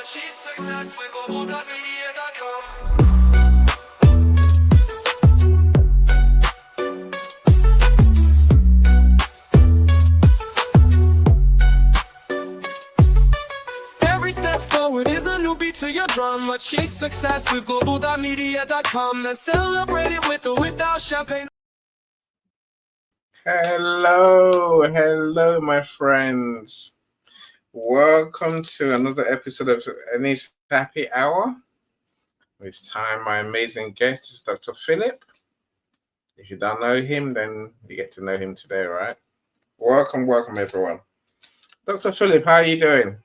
Achieve success with Global.Media.com. Every step forward is a new beat to your drum. Achieve success with Global.Media.com. Then celebrate it with or without champagne. Hello, my friends. Welcome to another episode of Annie's Happy Hour. This time, my amazing guest is Dr. Philip. If you don't know him, then you get to know him today, right? Welcome, everyone. Dr. Philip, how are you doing?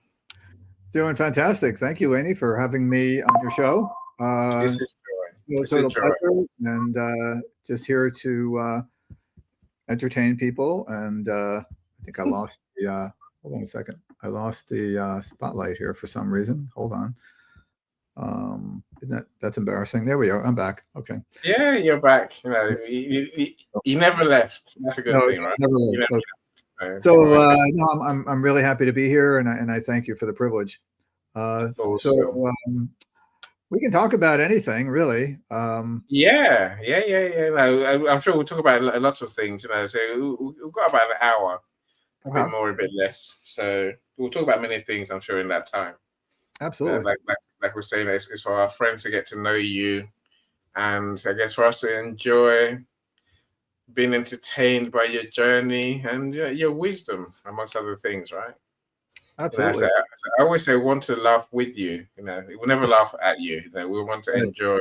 Doing fantastic. Thank you, Annie, for having me on your show. This is joy. Total pleasure, and just here to entertain people. And I think I lost the. Hold on a second. I lost the spotlight here for some reason. Hold on. That's embarrassing. There we are. I'm back. Okay. Yeah, you're back. You know, you never left. That's a good thing, right? Never left. You never left. So no, I'm really happy to be here, and I thank you for the privilege. Awesome. So we can talk about anything, really. Yeah. No, I'm sure we'll talk about lots of things. You know, so we've got about an hour, a bit more, a bit less. So we'll talk about many things, I'm sure, in that time. Absolutely. Like we're saying, it's for our friends to get to know you, and I guess for us to enjoy being entertained by your journey and your wisdom, amongst other things, right? Absolutely. You know, I always say, we want to laugh with you. You know, we'll never laugh at you. You know, we want to enjoy,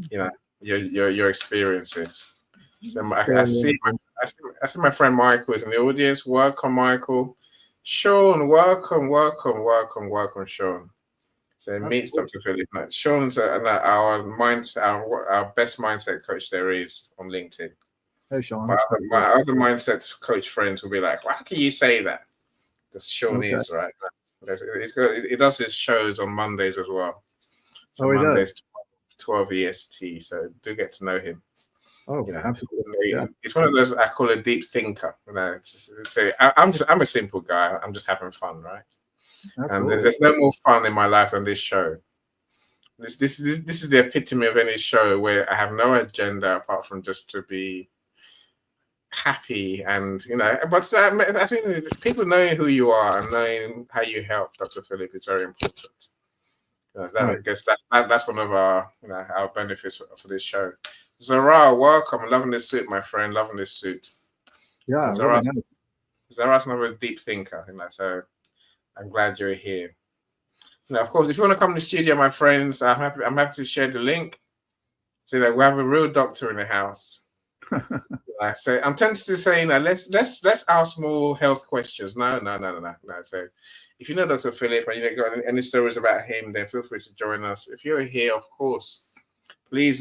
you know, your experiences. So I see my friend Michael is in the audience. Welcome, Michael. Sean, welcome, Sean. So meets Dr. Philip. Sean's our best mindset coach there is on LinkedIn. Hey, Sean. My other mindset coach friends will be like, "Why can you say that?" Because Sean is right. It does his shows on Mondays as well. So Mondays 12 EST. So do get to know him. Oh, you know, absolutely. Yeah. It's one of those I call a deep thinker. You know, I'm a simple guy. I'm just having fun, right? Absolutely. And there's no more fun in my life than this show. This is the epitome of any show where I have no agenda apart from just to be happy, and but I think people knowing who you are and knowing how you help Dr. Philip is very important. I guess that's one of our our benefits for this show. Zara, welcome. Loving this suit, my friend. Loving this suit. Yeah, Zara's another deep thinker, so I'm glad you're here. Now, of course, if you want to come to the studio, my friends, I'm happy to share the link so that we have a real doctor in the house. So I'm tempted to say, let's ask more health questions. No. So if you know Dr. Philip and you got any stories about him, then feel free to join us. If you're here, of course, please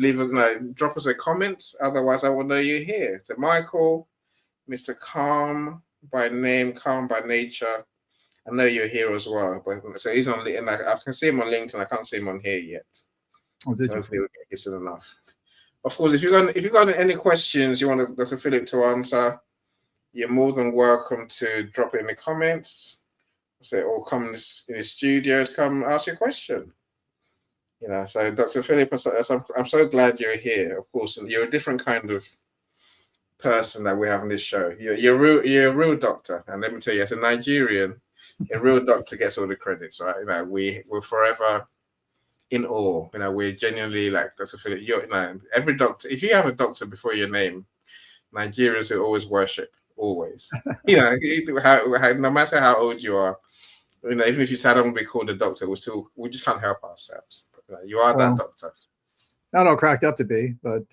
drop us a comment. Otherwise, I will know you're here. So Michael, Mr. Calm by name, calm by nature, I know you're here as well. But so he's on, and I can see him on LinkedIn. I can't see him on here yet. Oh, did you? Hopefully we'll get soon enough. Of course, if you've got any questions you want Dr. Philip to answer, you're more than welcome to drop it in the comments. Or come in the studio to come ask your question. So Dr. Philip, I'm so glad you're here. Of course, you're a different kind of person that we have on this show. You're a real doctor, and let me tell you, as a Nigerian, a real doctor gets all the credits, right? We're forever in awe. We're genuinely like Dr. Philip. Every doctor, if you have a doctor before your name, Nigerians will always worship, always. No matter how old you are, even if you say I don't want to be called a doctor, we just can't help ourselves. But, you are that doctor. Not all cracked up to be, but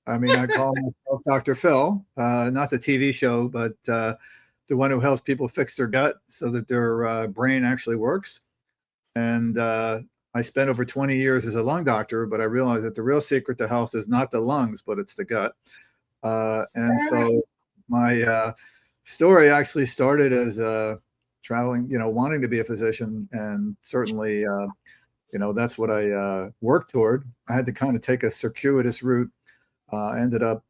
I mean, I call myself Dr. Phil, not the TV show, but the one who helps people fix their gut so that their brain actually works. And I spent over 20 years as a lung doctor, but I realized that the real secret to health is not the lungs, but it's the gut. And so my story actually started as traveling, wanting to be a physician. And certainly, that's what I worked toward. I had to kind of take a circuitous route. I ended up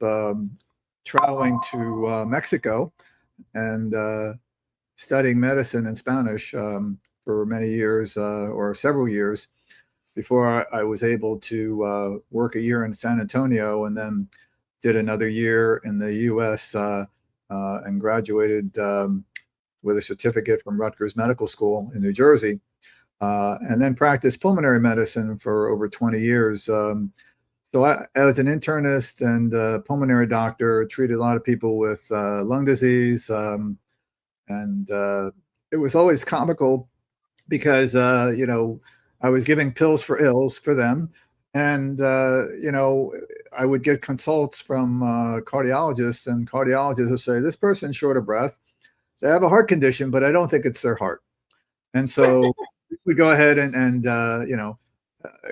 traveling to Mexico and studying medicine in Spanish for many years or several years before I was able to work a year in San Antonio, and then did another year in the U.S. And graduated with a certificate from Rutgers Medical School in New Jersey, and then practiced pulmonary medicine for over 20 years. So I, as an internist and pulmonary doctor, treated a lot of people with lung disease, and it was always comical because I was giving pills for ills for them, and I would get consults from cardiologists, and cardiologists would say, "This person's short of breath. They have a heart condition, but I don't think it's their heart." And so we go ahead and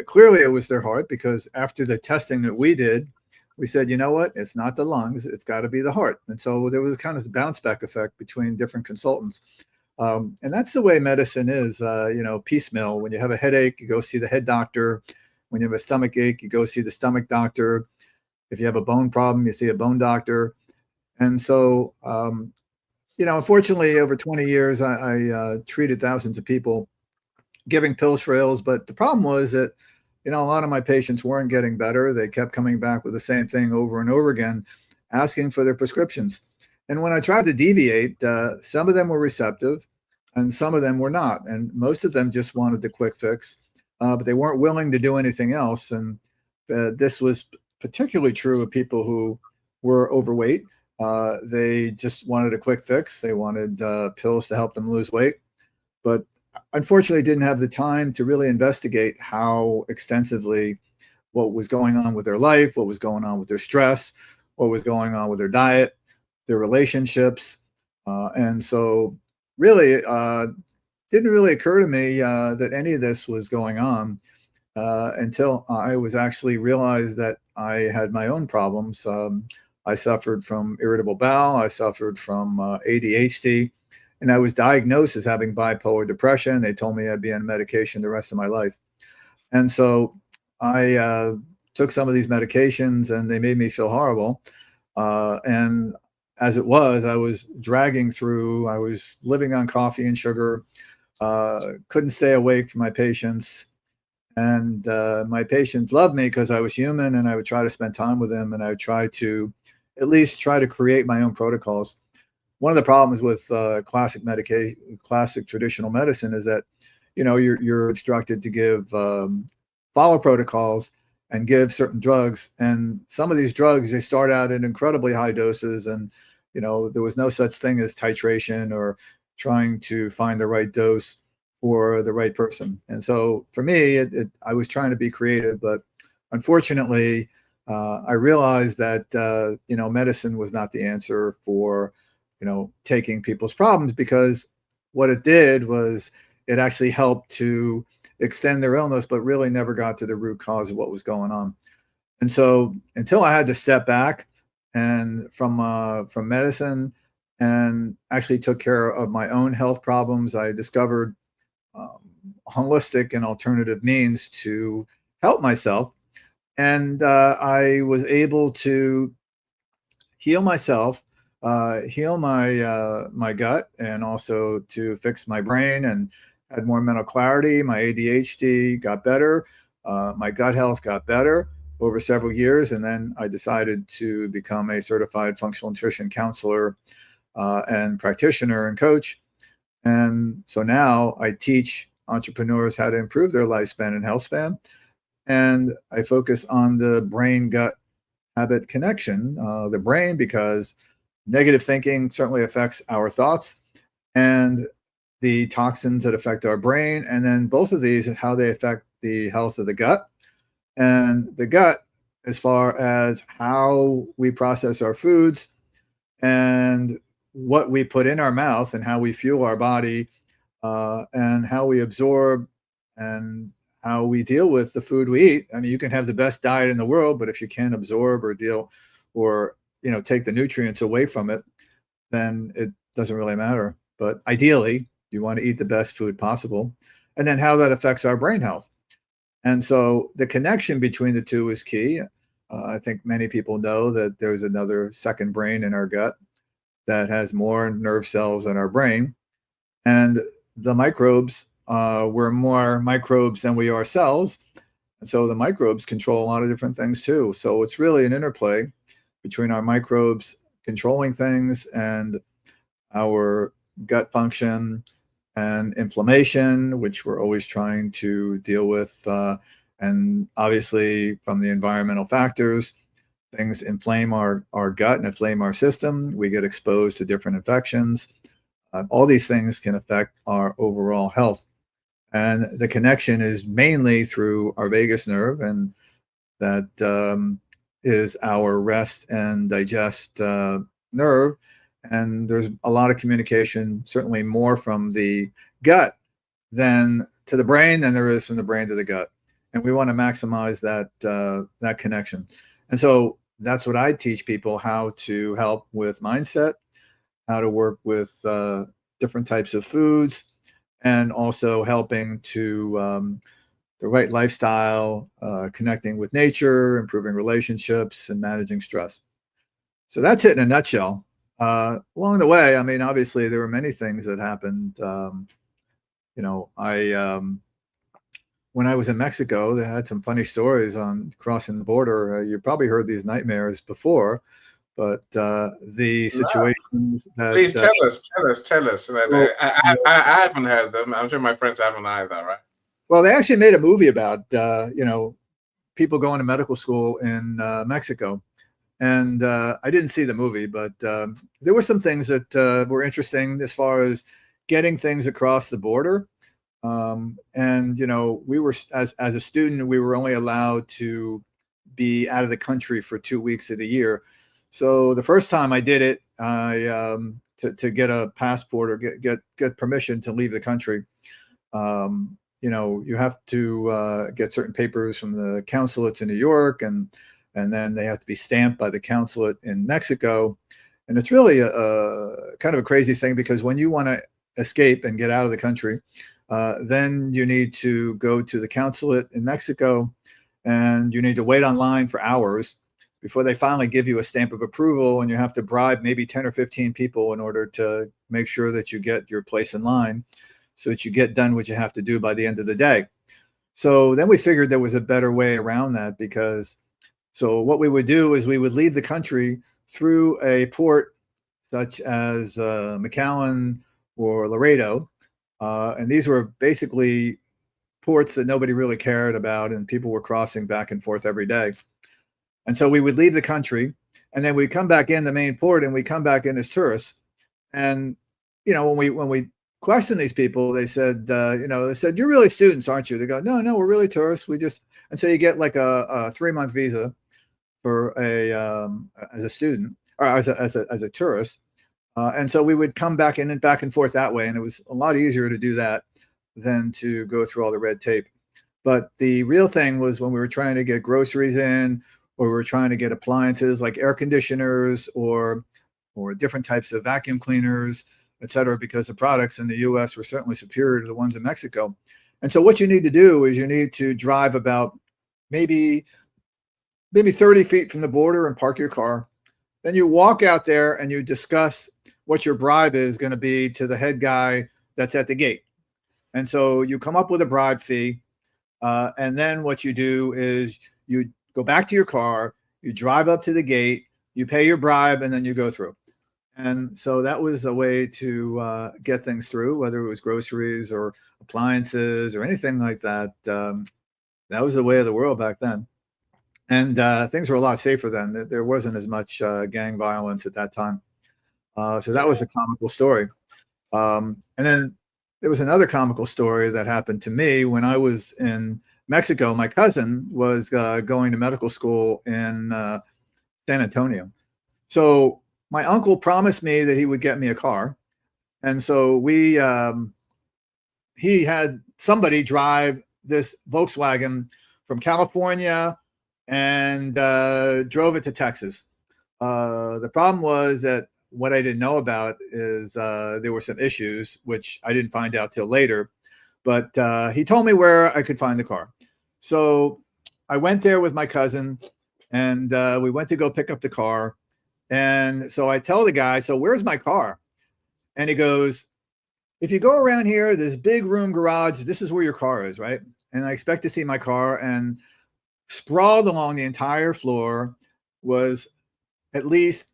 clearly it was their heart, because after the testing that we did, we said, you know what, it's not the lungs, it's got to be the heart. And so there was kind of a bounce back effect between different consultants. And that's the way medicine is, piecemeal. When you have a headache, you go see the head doctor. When you have a stomach ache, you go see the stomach doctor. If you have a bone problem, you see a bone doctor. And so, unfortunately, over 20 years, I treated thousands of people giving pills for ills. But the problem was that, a lot of my patients weren't getting better. They kept coming back with the same thing over and over again, asking for their prescriptions. And when I tried to deviate, some of them were receptive and some of them were not. And most of them just wanted the quick fix, but they weren't willing to do anything else. And this was particularly true of people who were overweight. They just wanted a quick fix. They wanted pills to help them lose weight, but unfortunately didn't have the time to really investigate how extensively what was going on with their life, what was going on with their stress, what was going on with their diet, their relationships. And so really didn't really occur to me that any of this was going on until I was actually realized that I had my own problems. I suffered from irritable bowel. I suffered from ADHD. And I was diagnosed as having bipolar depression. They told me I'd be on medication the rest of my life. And so I took some of these medications and they made me feel horrible. And as it was, I was dragging through. I was living on coffee and sugar, couldn't stay awake for my patients. And my patients loved me because I was human, and I would try to spend time with them, and I would try to at least try to create my own protocols. One of the problems with classic traditional medicine is that, you're instructed to give follow protocols and give certain drugs. And some of these drugs, they start out at incredibly high doses, and there was no such thing as titration or trying to find the right dose for the right person. And so for me, I was trying to be creative, but unfortunately, I realized that medicine was not the answer for taking people's problems, because what it did was it actually helped to extend their illness, but really never got to the root cause of what was going on. And so until I had to step back and from medicine and actually took care of my own health problems, I discovered holistic and alternative means to help myself. And I was able to heal myself, heal my gut, and also to fix my brain and had more mental clarity. My ADHD got better. My gut health got better over several years. And then I decided to become a certified functional nutrition counselor and practitioner and coach. And so now I teach entrepreneurs how to improve their lifespan and health span. And I focus on the brain gut habit connection, the brain, because negative thinking certainly affects our thoughts and the toxins that affect our brain. And then both of these and how they affect the health of the gut. And the gut, as far as how we process our foods and what we put in our mouth and how we fuel our body, and how we absorb and how we deal with the food we eat. I mean, you can have the best diet in the world, but if you can't absorb or deal or, take the nutrients away from it, then it doesn't really matter. But ideally, you want to eat the best food possible, and then how that affects our brain health. And so the connection between the two is key. I think many people know that there's another second brain in our gut that has more nerve cells than our brain. And the microbes we're more microbes than we are cells. And so the microbes control a lot of different things too. So it's really an interplay between our microbes controlling things and our gut function and inflammation, which we're always trying to deal with. And obviously from the environmental factors, things inflame our gut and inflame our system. We get exposed to different infections. All these things can affect our overall health. And the connection is mainly through our vagus nerve, and that is our rest and digest nerve. And there's a lot of communication, certainly more from the gut than to the brain than there is from the brain to the gut. And we want to maximize that connection. And so that's what I teach people, how to help with mindset, how to work with different types of foods, and also helping to the right lifestyle, connecting with nature, improving relationships, and managing stress. So that's it in a nutshell. Along the way, I mean, obviously there were many things that happened. When I was in Mexico, they had some funny stories on crossing the border. You probably heard these nightmares before, but the situations that please tell us. Well, I haven't heard them. I'm sure my friends haven't either, right? well, they actually made a movie about people going to medical school in Mexico. And I didn't see the movie, but there were some things that were interesting as far as getting things across the border. And we were, as a student, we were only allowed to be out of the country for 2 weeks of the year. So the first time I did it, I to get a passport or get permission to leave the country, you have to get certain papers from the consulates in New York, and then they have to be stamped by the consulate in Mexico. And it's really a kind of a crazy thing, because when you want to escape and get out of the country, then you need to go to the consulate in Mexico, and you need to wait online for hours before they finally give you a stamp of approval. And you have to bribe maybe 10 or 15 people in order to make sure that you get your place in line, so that you get done what you have to do by the end of the day. So then we figured there was a better way around that, because so what we would do is we would leave the country through a port such as McAllen or Laredo. And these were basically ports that nobody really cared about, and people were crossing back and forth every day. And so we would leave the country, and then we'd come back in the main port, and we come back in as tourists. And, when we questioned these people, they said, you're really students, aren't you? They go, no, we're really tourists. And so you get like a 3-month visa for as a student, or as a tourist. And so we would come back in and back and forth that way. And it was a lot easier to do that than to go through all the red tape. But the real thing was when we were trying to get groceries in, or we were trying to get appliances like air conditioners or different types of vacuum cleaners, et cetera, because the products in the US were certainly superior to the ones in Mexico. And so what you need to do is you need to drive about maybe 30 feet from the border and park your car. Then you walk out there and you discuss what your bribe is going to be to the head guy that's at the gate. And so you come up with a bribe fee. And then what you do is you go back to your car, you drive up to the gate, you pay your bribe, and then you go through. And so that was a way to get things through, whether it was groceries or appliances or anything like that. That was the way of the world back then. And things were a lot safer then. There wasn't as much gang violence at that time. So that was a comical story. And then there was another comical story that happened to me when I was in Mexico. My cousin was going to medical school in San Antonio. So my uncle promised me that he would get me a car. And so he had somebody drive this Volkswagen from California and drove it to Texas. The problem was that what I didn't know about is there were some issues, which I didn't find out till later. But he told me where I could find the car. So I went there with my cousin, and we went to go pick up the car. And so I tell the guy, so where's my car? And he goes, if you go around here, this big room garage, this is where your car is, right? And I expect to see my car, and sprawled along the entire floor was at least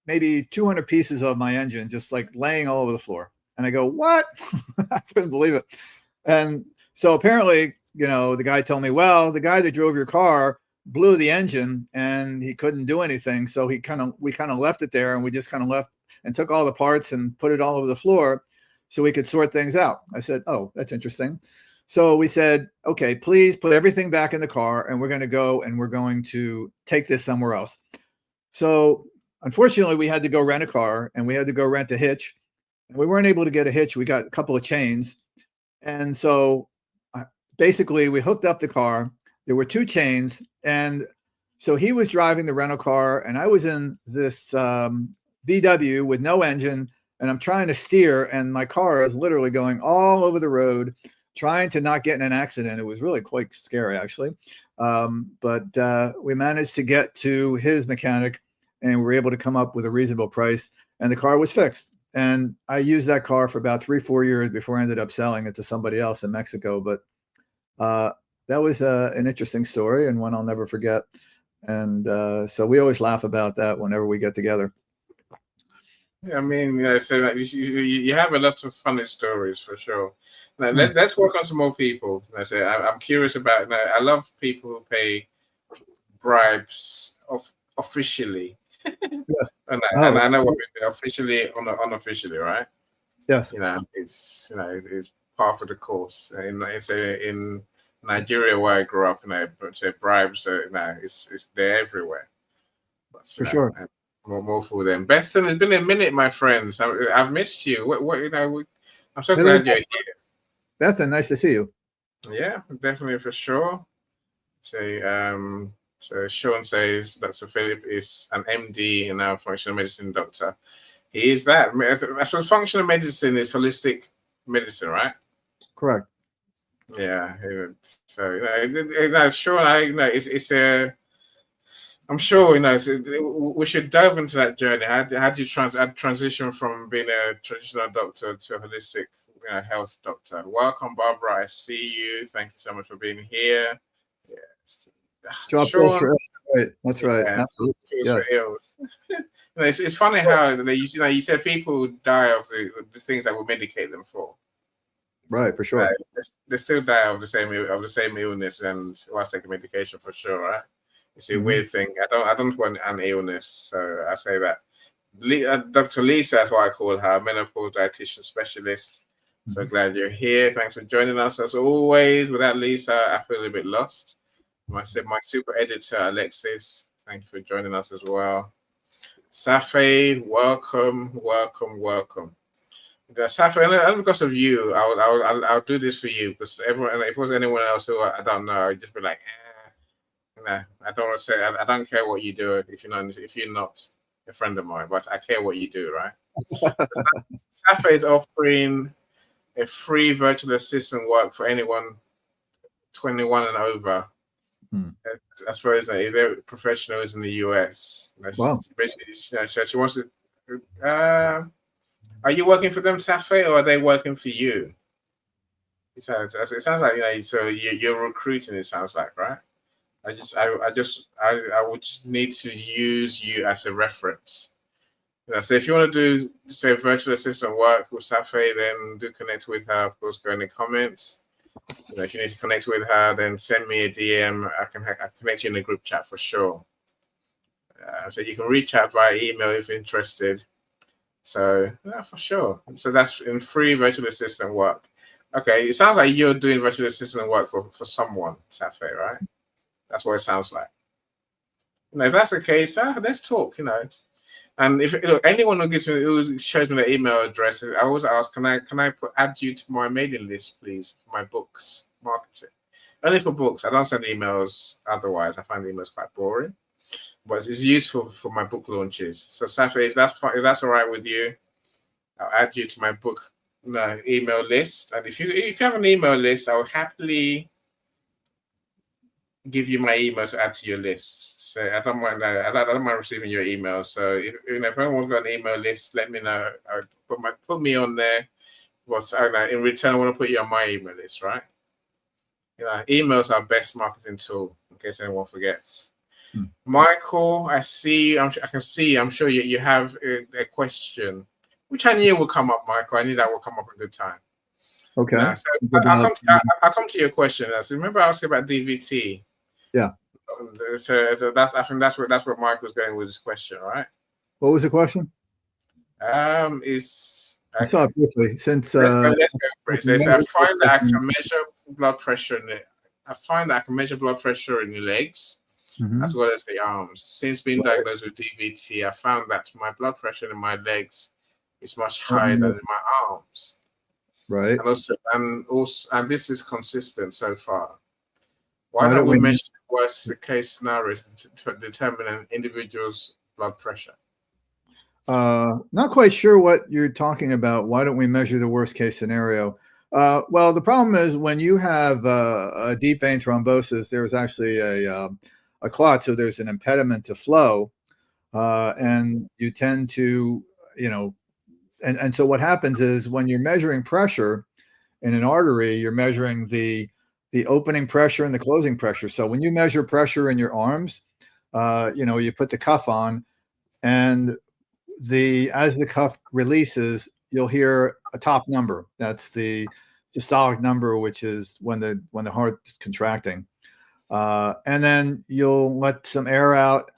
maybe 200 pieces of my engine, just like laying all over the floor. And I go, what? I couldn't believe it. And so apparently, you know, the guy told me, well, the guy that drove your car blew the engine and he couldn't do anything. So we kind of left it there, and we just kind of left and took all the parts and put it all over the floor so we could sort things out. I said, oh, that's interesting. So we said, okay, please put everything back in the car, and we're going to go and we're going to take this somewhere else. So unfortunately, we had to go rent a car, and we had to go rent a hitch. And we weren't able to get a hitch. We got a couple of chains. And so basically we hooked up the car. There were 2 chains. And so he was driving the rental car, and I was in this VW with no engine, and I'm trying to steer, and my car is literally going all over the road, trying to not get in an accident. It was really quite scary, actually. But we managed to get to his mechanic, and we were able to come up with a reasonable price, and the car was fixed. And I used that car for about 3-4 years before I ended up selling it to somebody else in Mexico. But that was an interesting story, and one I'll never forget. And so we always laugh about that whenever we get together. Yeah, I mean, yeah, so like, you have a lot of funny stories for sure. Now, let's work on some more people. I say I'm curious about. Now, I love people who pay bribes officially. Yes, and I know what we mean, officially, unofficially, right? yes. You know, it's part of the course. In Nigeria, where I grew up, say bribes are they're everywhere. But, For sure. More for them. Bethan, it's been a minute, my friends. I've missed you. I'm so Hello, glad you're here. Bethan, nice to see you. Yeah, definitely for sure. So Sean says Dr. Philip is an MD and now functional medicine doctor. He is that. I suppose functional medicine is holistic medicine, right? Correct. Yeah. So Sean, it's a. I'm sure we should delve into that journey. How did you transition from being a traditional doctor to a holistic health doctor? Welcome, Barbara. I see you. Thank you so much for being here. Yes. Job Sean, for right. That's right. Absolutely. Yes. It's funny how you said people die of the things that we medicate them for. Right, for sure. They still die of the same illness and whilst taking medication for sure, right? It's a weird thing. I don't want an illness, so I say that. Dr. Lisa, that's what I call her, menopause dietitian specialist. So glad you're here. Thanks for joining us as always. Without Lisa, I feel a bit lost. My super editor Alexis, thank you for joining us as well. Safi, welcome. Safi, and because of you, I'll do this for you, because everyone. If it was anyone else who I don't know, I'd just be like, nah, I don't want to say. I don't care what you do if you're not a friend of mine, but I care what you do, right? Safi is offering a free virtual assistant work for anyone 21 and over. I suppose if they're professionals in the US. Wow. Basically, she wants to. Are you working for them, Safi, or are they working for you? It sounds like so you're recruiting. It sounds like, right? I would just need to use you as a reference. So if you want to do, say, virtual assistant work with Safi, then do connect with her. Of course, go in the comments. If you need to connect with her, then send me a DM. I can connect you in the group chat for sure. So you can reach out via email if you're interested. So for sure. So that's in free virtual assistant work. Okay, it sounds like you're doing virtual assistant work for someone, Safi, right? That's what it sounds like. If that's the case, let's talk. And if anyone who shows me the email address, I always ask, can I add you to my mailing list, please, for my books marketing? Only for books. I don't send emails otherwise. I find emails quite boring, but it's useful for my book launches. So Safi, if that's all right with you, I'll add you to my book email list. And if you have an email list, I will happily give you my email to add to your list. So I don't mind receiving your email. So if anyone's got an email list, let me know. Put me on there. But in return, I want to put you on my email list, right? Emails are best marketing tool, in case anyone forgets. Michael, I see. I can see. I'm sure you have a question, which I knew would come up, Michael. I knew that would come up a good time. Okay. So I'll come to your question. So remember, I asked about DVT. Yeah. So that's, I think that's where Michael's going with his question, right? What was the question? Is I saw it briefly. Since let's go for it. So I find that I can measure blood pressure in the legs, as well as the arms. Since being diagnosed with DVT, I found that my blood pressure in my legs is much higher than in my arms. Right. And this is consistent so far. Why don't we measure the worst case scenarios to determine an individual's blood pressure? Not quite sure what you're talking about. Why don't we measure the worst case scenario? Well, the problem is when you have a deep vein thrombosis, there's actually a clot, so there's an impediment to flow, and you tend to, and so what happens is when you're measuring pressure in an artery, you're measuring the opening pressure and the closing pressure. So when you measure pressure in your arms, you put the cuff on, and as the cuff releases, you'll hear a top number. That's the systolic number, which is when the heart is contracting. And then you'll let some air out,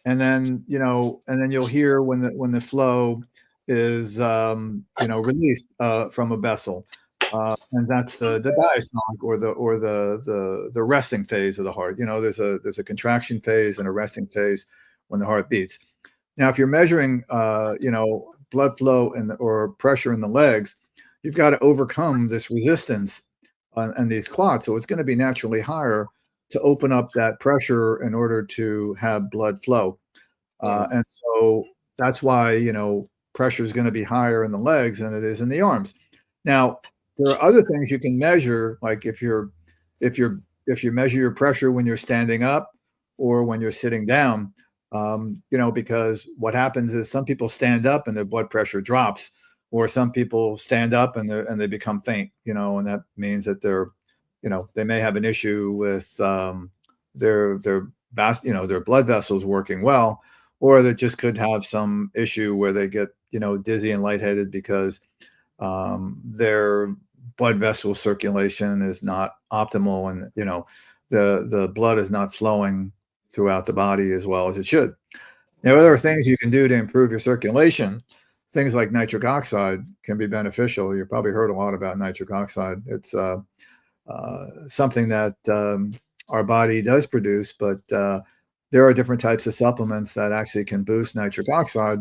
and then you'll hear when the flow is released from a vessel. And that's the diastolic or the resting phase of the heart. There's a contraction phase and a resting phase when the heart beats. Now, if you're measuring, blood flow or pressure in the legs, you've got to overcome this resistance and these clots. So it's going to be naturally higher to open up that pressure in order to have blood flow. And so that's why, pressure is going to be higher in the legs than it is in the arms. Now, there are other things you can measure, like if you measure your pressure when you're standing up or when you're sitting down. Because what happens is some people stand up and their blood pressure drops, or some people stand up and they become faint, and that means that they may have an issue with their blood vessels working well, or they just could have some issue where they get, dizzy and lightheaded because their blood vessel circulation is not optimal, and, the blood is not flowing throughout the body as well as it should. Now, there are things you can do to improve your circulation. Things like nitric oxide can be beneficial. You've probably heard a lot about nitric oxide. It's something that our body does produce, but there are different types of supplements that actually can boost nitric oxide,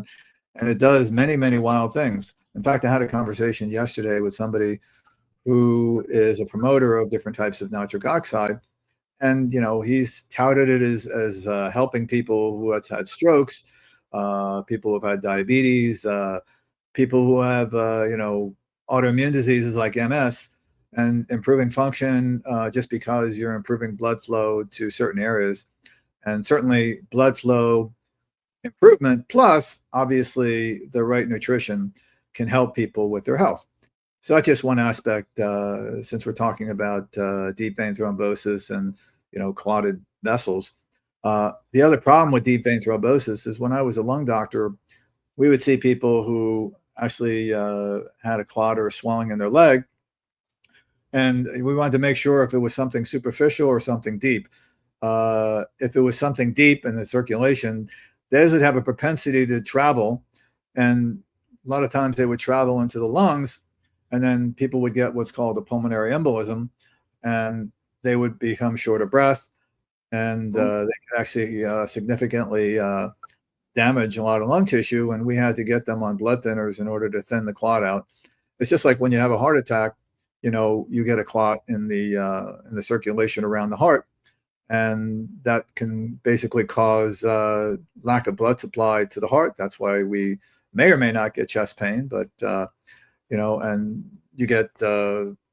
and it does many, many wild things. In fact, I had a conversation yesterday with somebody who is a promoter of different types of nitric oxide. And, he's touted it as helping people who have had strokes, people who have had diabetes, people who have, autoimmune diseases like MS, and improving function just because you're improving blood flow to certain areas. And certainly blood flow improvement, plus obviously the right nutrition, can help people with their health. So that's just one aspect, since we're talking about deep vein thrombosis and, clotted vessels. The other problem with deep vein thrombosis is when I was a lung doctor, we would see people who actually had a clot or a swelling in their leg, and we wanted to make sure if it was something superficial or something deep. If it was something deep in the circulation, those would have a propensity to travel, and a lot of times they would travel into the lungs, and then people would get what's called a pulmonary embolism, and they would become short of breath, and they could actually significantly damage a lot of lung tissue, and we had to get them on blood thinners in order to thin the clot out. It's just like when you have a heart attack, you get a clot in the circulation around the heart, and that can basically cause lack of blood supply to the heart. That's why we may or may not get chest pain, but and you get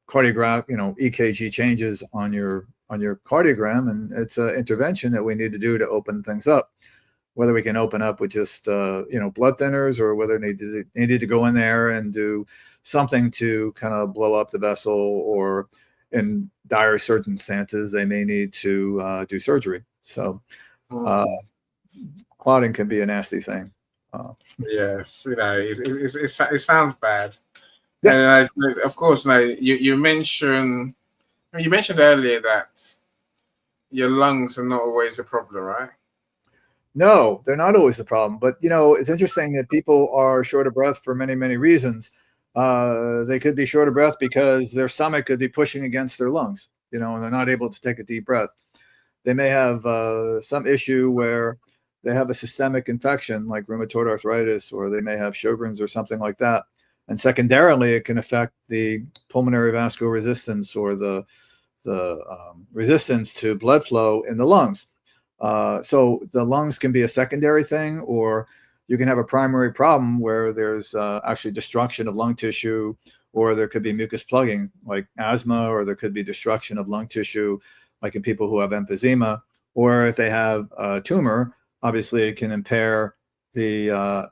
cardiograph, EKG changes on your cardiogram, and it's an intervention that we need to do to open things up. whether we can open up with just blood thinners, or whether they needed to go in there and do something to kind of blow up the vessel, or in dire circumstances they may need to do surgery. So clotting can be a nasty thing. Yes, it sounds bad. Yeah. And of course, now you mentioned earlier that your lungs are not always a problem, right? No, they're not always the problem. But, it's interesting that people are short of breath for many, many reasons. They could be short of breath because their stomach could be pushing against their lungs, and they're not able to take a deep breath. They may have some issue where they have a systemic infection like rheumatoid arthritis, or they may have Sjogren's or something like that. And secondarily, it can affect the pulmonary vascular resistance, or the resistance to blood flow in the lungs. So the lungs can be a secondary thing, or you can have a primary problem where there's actually destruction of lung tissue, or there could be mucus plugging like asthma, or there could be destruction of lung tissue like in people who have emphysema, or if they have a tumor, obviously it can impair the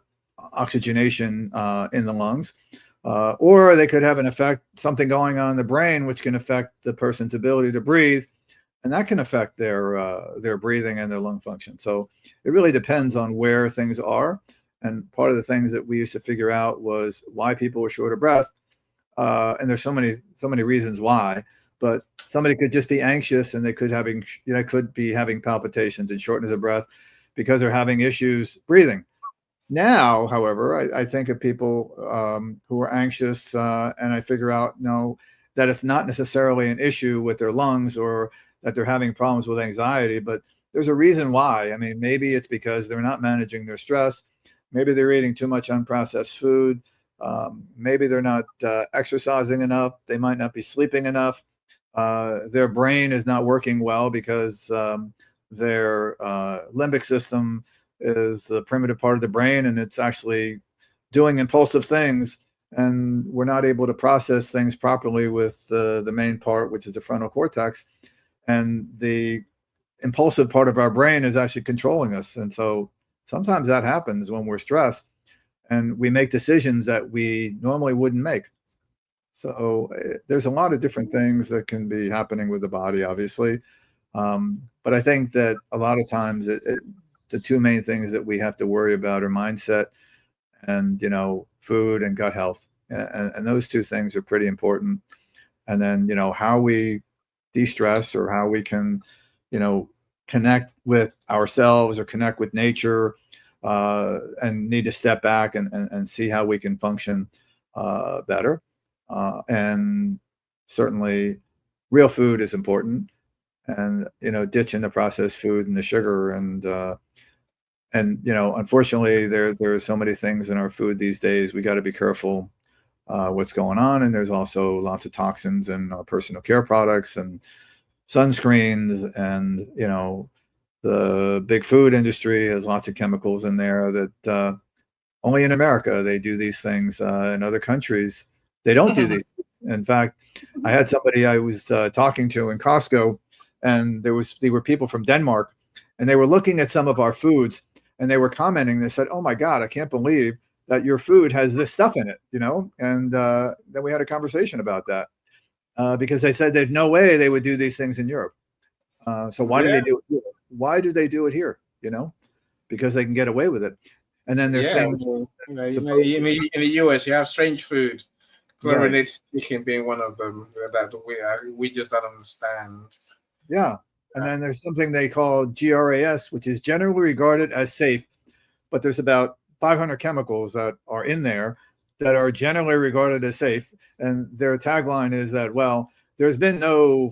oxygenation in the lungs. Or they could have an effect, something going on in the brain, which can affect the person's ability to breathe, and that can affect their breathing and their lung function. So it really depends on where things are. And part of the things that we used to figure out was why people were short of breath. And there's so many reasons why. But somebody could just be anxious, and they could be having palpitations and shortness of breath because they're having issues breathing. Now, however, I think of people who are anxious, and I figure out that it's not necessarily an issue with their lungs, or that they're having problems with anxiety, but there's a reason why. I mean, maybe it's because they're not managing their stress. Maybe they're eating too much unprocessed food. Maybe they're not exercising enough. They might not be sleeping enough. Their brain is not working well because their limbic system is the primitive part of the brain, and it's actually doing impulsive things, and we're not able to process things properly with the main part, which is the frontal cortex, and the impulsive part of our brain is actually controlling us. And so sometimes that happens when we're stressed, and we make decisions that we normally wouldn't make. So there's a lot of different things that can be happening with the body, obviously. But I think that a lot of times the two main things that we have to worry about are mindset and, food and gut health. And those two things are pretty important. And then, how we de-stress, or how we can, connect with ourselves or connect with nature, and need to step back and see how we can function better. And certainly real food is important, and, ditching the processed food and the sugar, and unfortunately there are so many things in our food these days. We got to be careful what's going on. And there's also lots of toxins in our personal care products and sunscreens, and, the big food industry has lots of chemicals in there that only in America they do these things. In other countries, they don't do these things. In fact, I had somebody I was talking to in Costco, and there were people from Denmark, and they were looking at some of our foods, and they were commenting. They said, "Oh my God, I can't believe that your food has this stuff in it," And then we had a conversation about that because they said there's no way they would do these things in Europe. So why do they do it here? Why do they do it here? Because they can get away with it. And then there's things. Well, in the US, you have strange food, chlorinated chicken being one of them that we just don't understand. Yeah. And then there's something they call GRAS, which is generally regarded as safe, but there's about 500 chemicals that are in there that are generally regarded as safe. And their tagline is that, well, there's no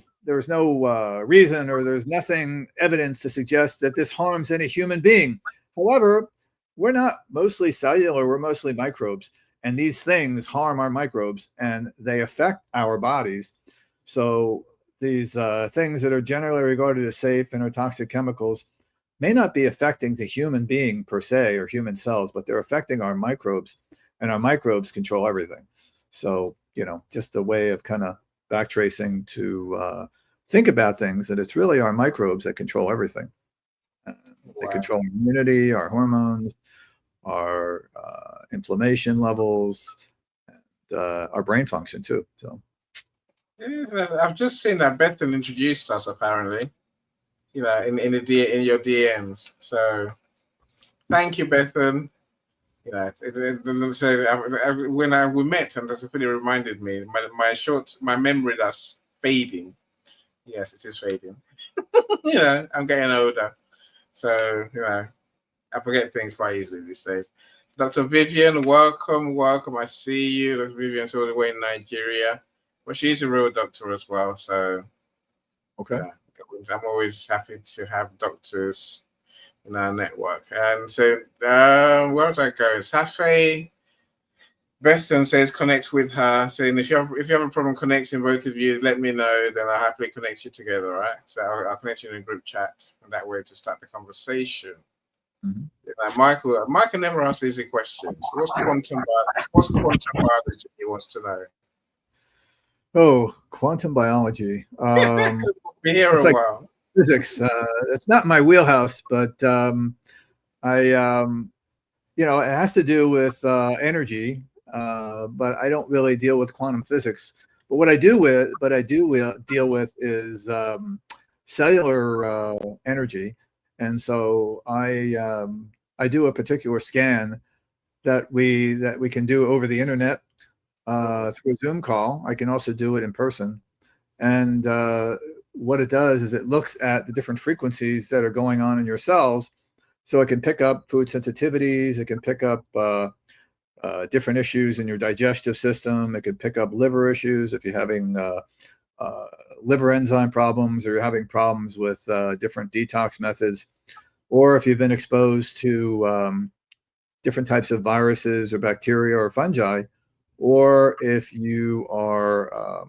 reason, or there's nothing evidence to suggest that this harms any human being. However, we're not mostly cellular, we're mostly microbes. And these things harm our microbes, and they affect our bodies. So these things that are generally regarded as safe and are toxic chemicals may not be affecting the human being per se, or human cells, but they're affecting our microbes, and our microbes control everything. So, just a way of kind of backtracing to think about things, that it's really our microbes that control everything. They Wow. control immunity, our hormones, our inflammation levels, and, our brain function too. So, Yeah, I've just seen that Bethan introduced us apparently. You know, in in your DMs. So thank you, Bethan. You know, when we met, and that's really reminded me, my memory that's fading. Yes, it is fading. You know, I'm getting older, so you know, I forget things quite easily these days. Dr. Vivian, welcome, welcome. I see you. Dr. Vivian's all the way in Nigeria, but she's a real doctor as well. So okay. yeah, I'm always happy to have doctors in our network. And so, where did I go? Safi Bethan says connect with her, saying if you have a problem connecting both of you, let me know. Then I'll happily connect you together. Right? So I'll connect you in a group chat, and that way to start the conversation. Michael never asks easy questions. What's quantum biology? He wants to know. Oh, quantum biology. Be here It's a like while. physics. It's not my wheelhouse, but I you know, it has to do with energy, but I don't really deal with quantum physics. But what I do deal with is cellular energy, and so I do a particular scan that we can do over the internet through a Zoom call. I can also do it in person, and what it does is it looks at the different frequencies that are going on in your cells. So it can pick up food sensitivities. It can pick up different issues in your digestive system. It can pick up liver issues if you're having liver enzyme problems, or you're having problems with different detox methods, or if you've been exposed to different types of viruses or bacteria or fungi, or if you are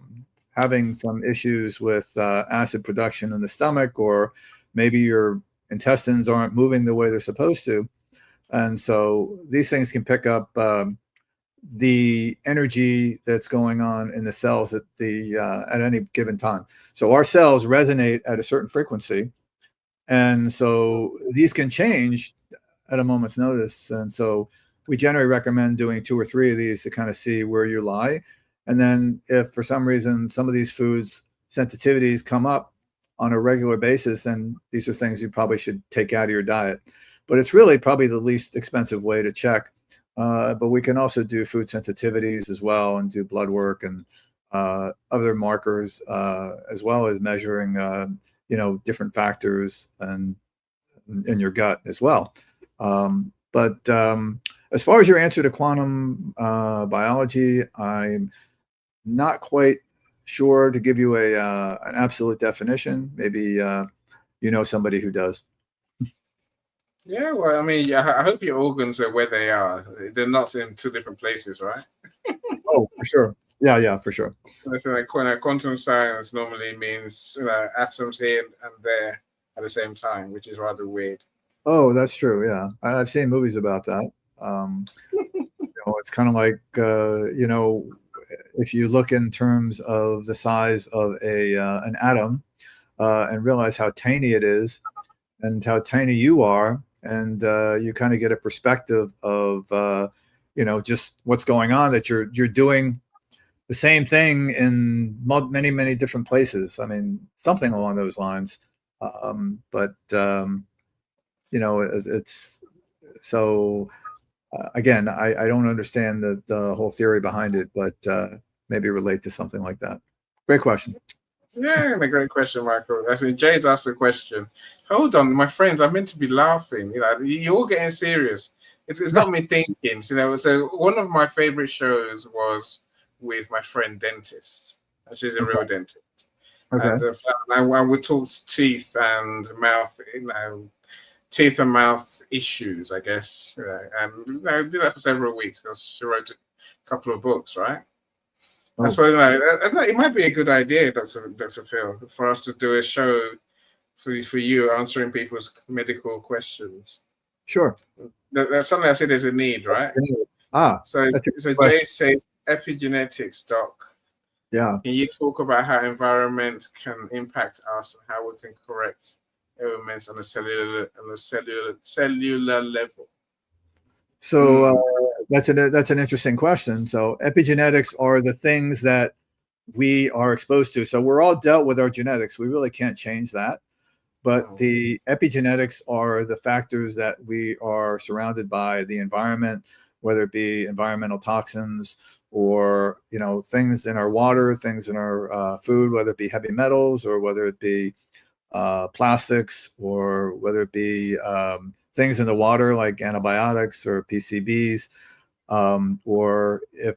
having some issues with acid production in the stomach, or maybe your intestines aren't moving the way they're supposed to. And so these things can pick up the energy that's going on in the cells at any given time. So our cells resonate at a certain frequency, and so these can change at a moment's notice. And so we generally recommend doing 2 or 3 of these to kind of see where you lie. And then if for some reason some of these foods sensitivities come up on a regular basis, then these are things you probably should take out of your diet. But it's really probably the least expensive way to check. But we can also do food sensitivities as well, and do blood work and other markers, as well as measuring you know, different factors and in your gut as well. But as far as your answer to quantum biology, I'm not quite sure to give you an absolute definition. Maybe you know somebody who does. Yeah, well, I mean, I hope your organs are where they are. They're not in 2 different places, right? Oh, for sure. Yeah, for sure. So like quantum science normally means atoms here and there at the same time, which is rather weird. Oh, that's true. Yeah, I've seen movies about that. You know, it's kind of like you know, if you look in terms of the size of an atom, and realize how tiny it is and how tiny you are, and you kind of get a perspective of you know, just what's going on, that you're doing the same thing in many different places. I mean, something along those lines. But you know, it's so again, I don't understand the whole theory behind it, but maybe relate to something like that. Great question. Yeah, a great question, Michael. I see Jay's asked a question. Hold on, my friends, I'm meant to be laughing. You know, you're all getting serious. It's got me thinking. You know, so one of my favorite shows was with my friend dentist. And she's a real dentist. Okay. And I would talk teeth and mouth, you know, teeth and mouth issues, I guess. You know, and you know, I did that for several weeks because she wrote a couple of books, right? I suppose it might be a good idea, Dr. Phil, for us to do a show for you answering people's medical questions. Sure. That's something I said there's a need, right? So Jay says epigenetics, doc. Yeah. Can you talk about how environment can impact us and how we can correct elements on the cellular level? So that's an interesting question. So epigenetics are the things that we are exposed to. So we're all dealt with our genetics. We really can't change that. But the epigenetics are the factors that we are surrounded by, the environment, whether it be environmental toxins or, you know, things in our water, things in our food, whether it be heavy metals or whether it be plastics or whether it be things in the water like antibiotics or PCBs, or if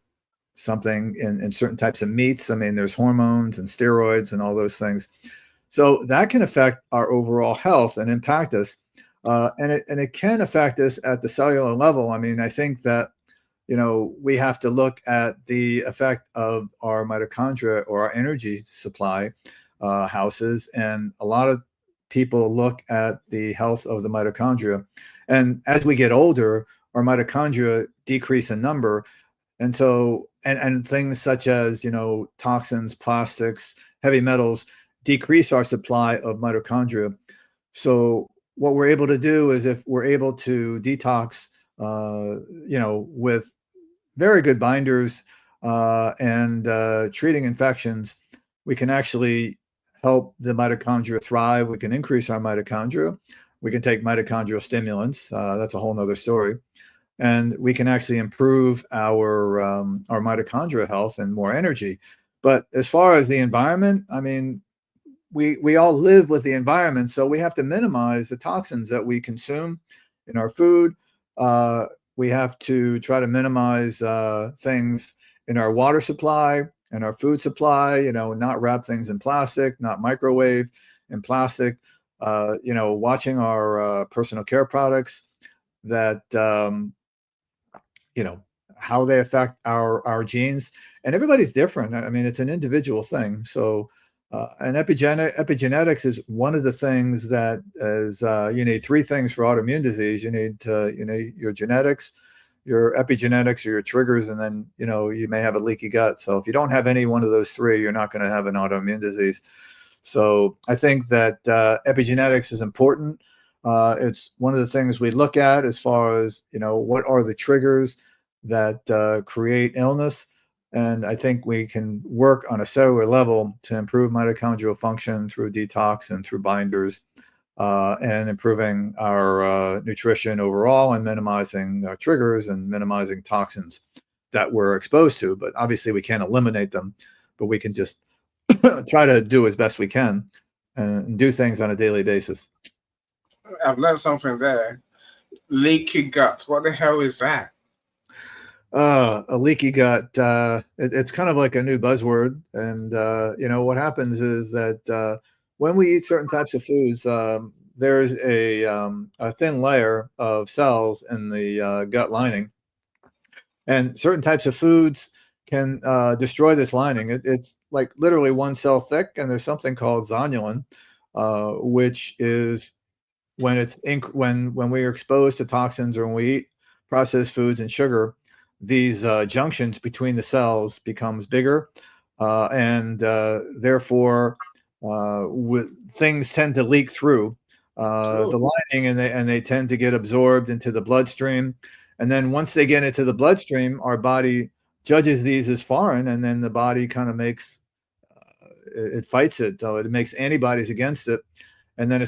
something in certain types of meats. I mean, there's hormones and steroids and all those things. So that can affect our overall health and impact us. And it can affect us at the cellular level. I mean, I think that, you know, we have to look at the effect of our mitochondria or our energy supply houses. And a lot of people look at the health of the mitochondria. And as we get older, our mitochondria decrease in number. And so, and things such as, you know, toxins, plastics, heavy metals decrease our supply of mitochondria. So what we're able to do is, if we're able to detox, you know, with very good binders and treating infections, we can actually help the mitochondria thrive. We can increase our mitochondria. We can take mitochondrial stimulants. That's a whole nother story. And we can actually improve our mitochondria health and more energy. But as far as the environment, I mean, we all live with the environment, so we have to minimize the toxins that we consume in our food. We have to try to minimize things in our water supply and our food supply, you know, not wrap things in plastic, not microwave in plastic, you know, watching our personal care products, that, you know, how they affect our genes. And everybody's different. I mean, it's an individual thing. So, and epigenetics is one of the things that is, you need three things for autoimmune disease. You need your genetics, your epigenetics, or your triggers, and then, you know, you may have a leaky gut. So if you don't have any one of those three, you're not going to have an autoimmune disease. So I think that epigenetics is important. It's one of the things we look at as far as, you know, what are the triggers that create illness. And I think we can work on a cellular level to improve mitochondrial function through detox and through binders, and improving our nutrition overall, and minimizing our triggers and minimizing toxins that we're exposed to. But obviously we can't eliminate them, but we can just try to do as best we can and do things on a daily basis. I've learned something there. Leaky gut. What the hell is that? A leaky gut. It's kind of like a new buzzword. And, you know, what happens is that when we eat certain types of foods, there's a thin layer of cells in the gut lining. And certain types of foods can destroy this lining. It's like literally one cell thick. And there's something called zonulin, which is when when we are exposed to toxins or when we eat processed foods and sugar, these junctions between the cells becomes bigger, and therefore things tend to leak through the lining, and they tend to get absorbed into the bloodstream. And then once they get into the bloodstream, our body judges these as foreign, and then the body kind of makes it fights it. So it makes antibodies against it, and then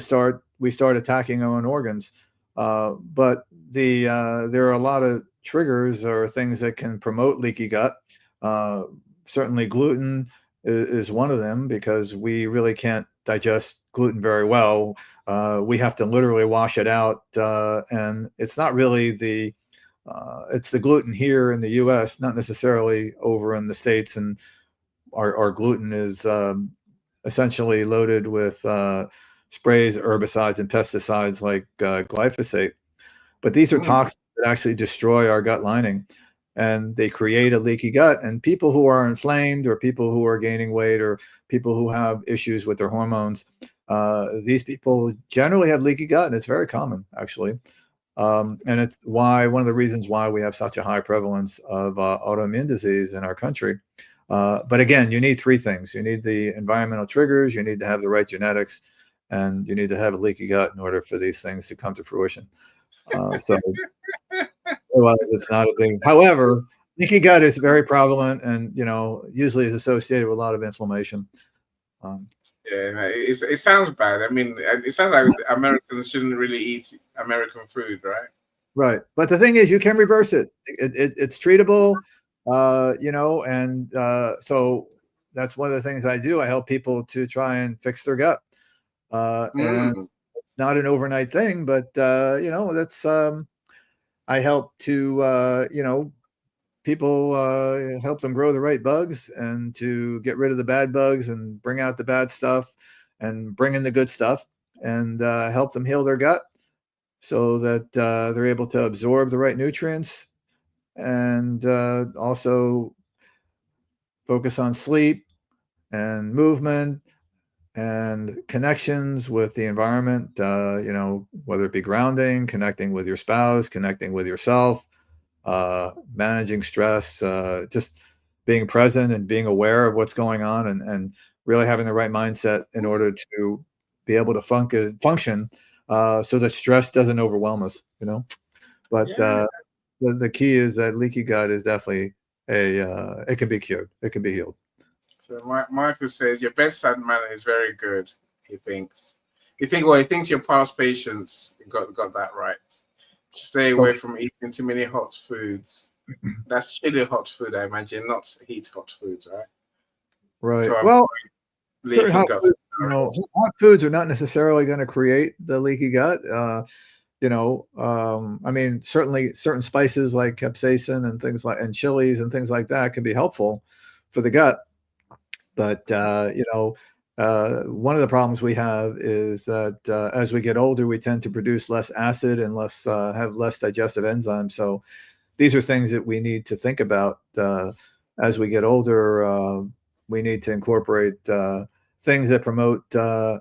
we start attacking our own organs. But there are a lot of triggers or things that can promote leaky gut. Certainly gluten is one of them, because we really can't digest gluten very well. We have to literally wash it out. And it's not really it's the gluten here in the US, not necessarily over in the States. And our gluten is essentially loaded with sprays, herbicides, and pesticides like glyphosate. But these are toxins that actually destroy our gut lining, and they create a leaky gut. And people who are inflamed, or people who are gaining weight, or people who have issues with their hormones, these people generally have leaky gut, and it's very common, actually. And it's one of the reasons why we have such a high prevalence of autoimmune disease in our country. But again, you need three things. You need the environmental triggers, you need to have the right genetics, and you need to have a leaky gut in order for these things to come to fruition. So otherwise, it's not a thing. However, leaky gut is very prevalent, and usually is associated with a lot of inflammation. Yeah, no, it sounds bad. I mean, it sounds like Americans shouldn't really eat American food, right? Right. But the thing is, you can reverse it. It's treatable, and so that's one of the things I do. I help people to try and fix their gut. And not an overnight thing, but that's I help to people help them grow the right bugs and to get rid of the bad bugs and bring out the bad stuff and bring in the good stuff and help them heal their gut so that they're able to absorb the right nutrients and also focus on sleep and movement and connections with the environment, whether it be grounding, connecting with your spouse, connecting with yourself, managing stress, just being present and being aware of what's going on and really having the right mindset in order to be able to function so that stress doesn't overwhelm us, But the key is that leaky gut is definitely it can be cured. It can be healed. So Michael says your bedside manner is very good. He thinks your past patients got that right. Stay away from eating too many hot foods. That's chili hot food, I imagine, not heat hot foods, right? Right. So Well, certain hot foods are not necessarily going to create the leaky gut. I mean, certainly certain spices like capsaicin and things like and chilies and things like that can be helpful for the gut. But one of the problems we have is that as we get older, we tend to produce less acid and have less digestive enzymes. So these are things that we need to think about as we get older. We need to incorporate things that promote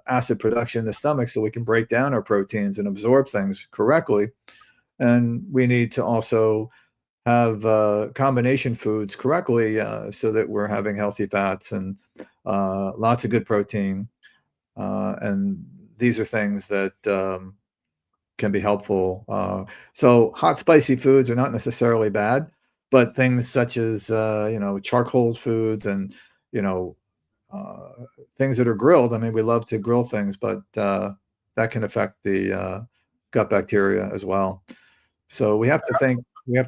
acid production in the stomach so we can break down our proteins and absorb things correctly. And we need to also have combination foods correctly so that we're having healthy fats and lots of good protein. And these are things that can be helpful. So hot, spicy foods are not necessarily bad, but things such as, charcoal foods and, things that are grilled. I mean, we love to grill things, but that can affect the gut bacteria as well. So we have to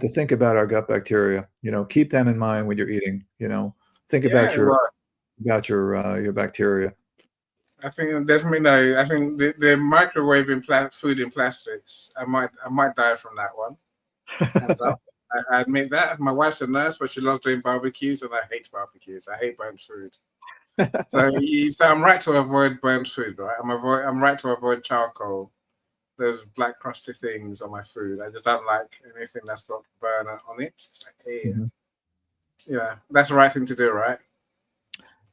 think about our gut bacteria, keep them in mind when you're eating, think about your bacteria. I think definitely I think the microwaving food in plastics. I might die from that one. I admit that. My wife's a nurse, but she loves doing barbecues, and I hate barbecues. I hate burnt food. So I'm right to avoid burnt food, right? I'm right to avoid charcoal. Those black crusty things on my food. I just don't like anything that's got burner on it. It's like, hey, that's the right thing to do, right?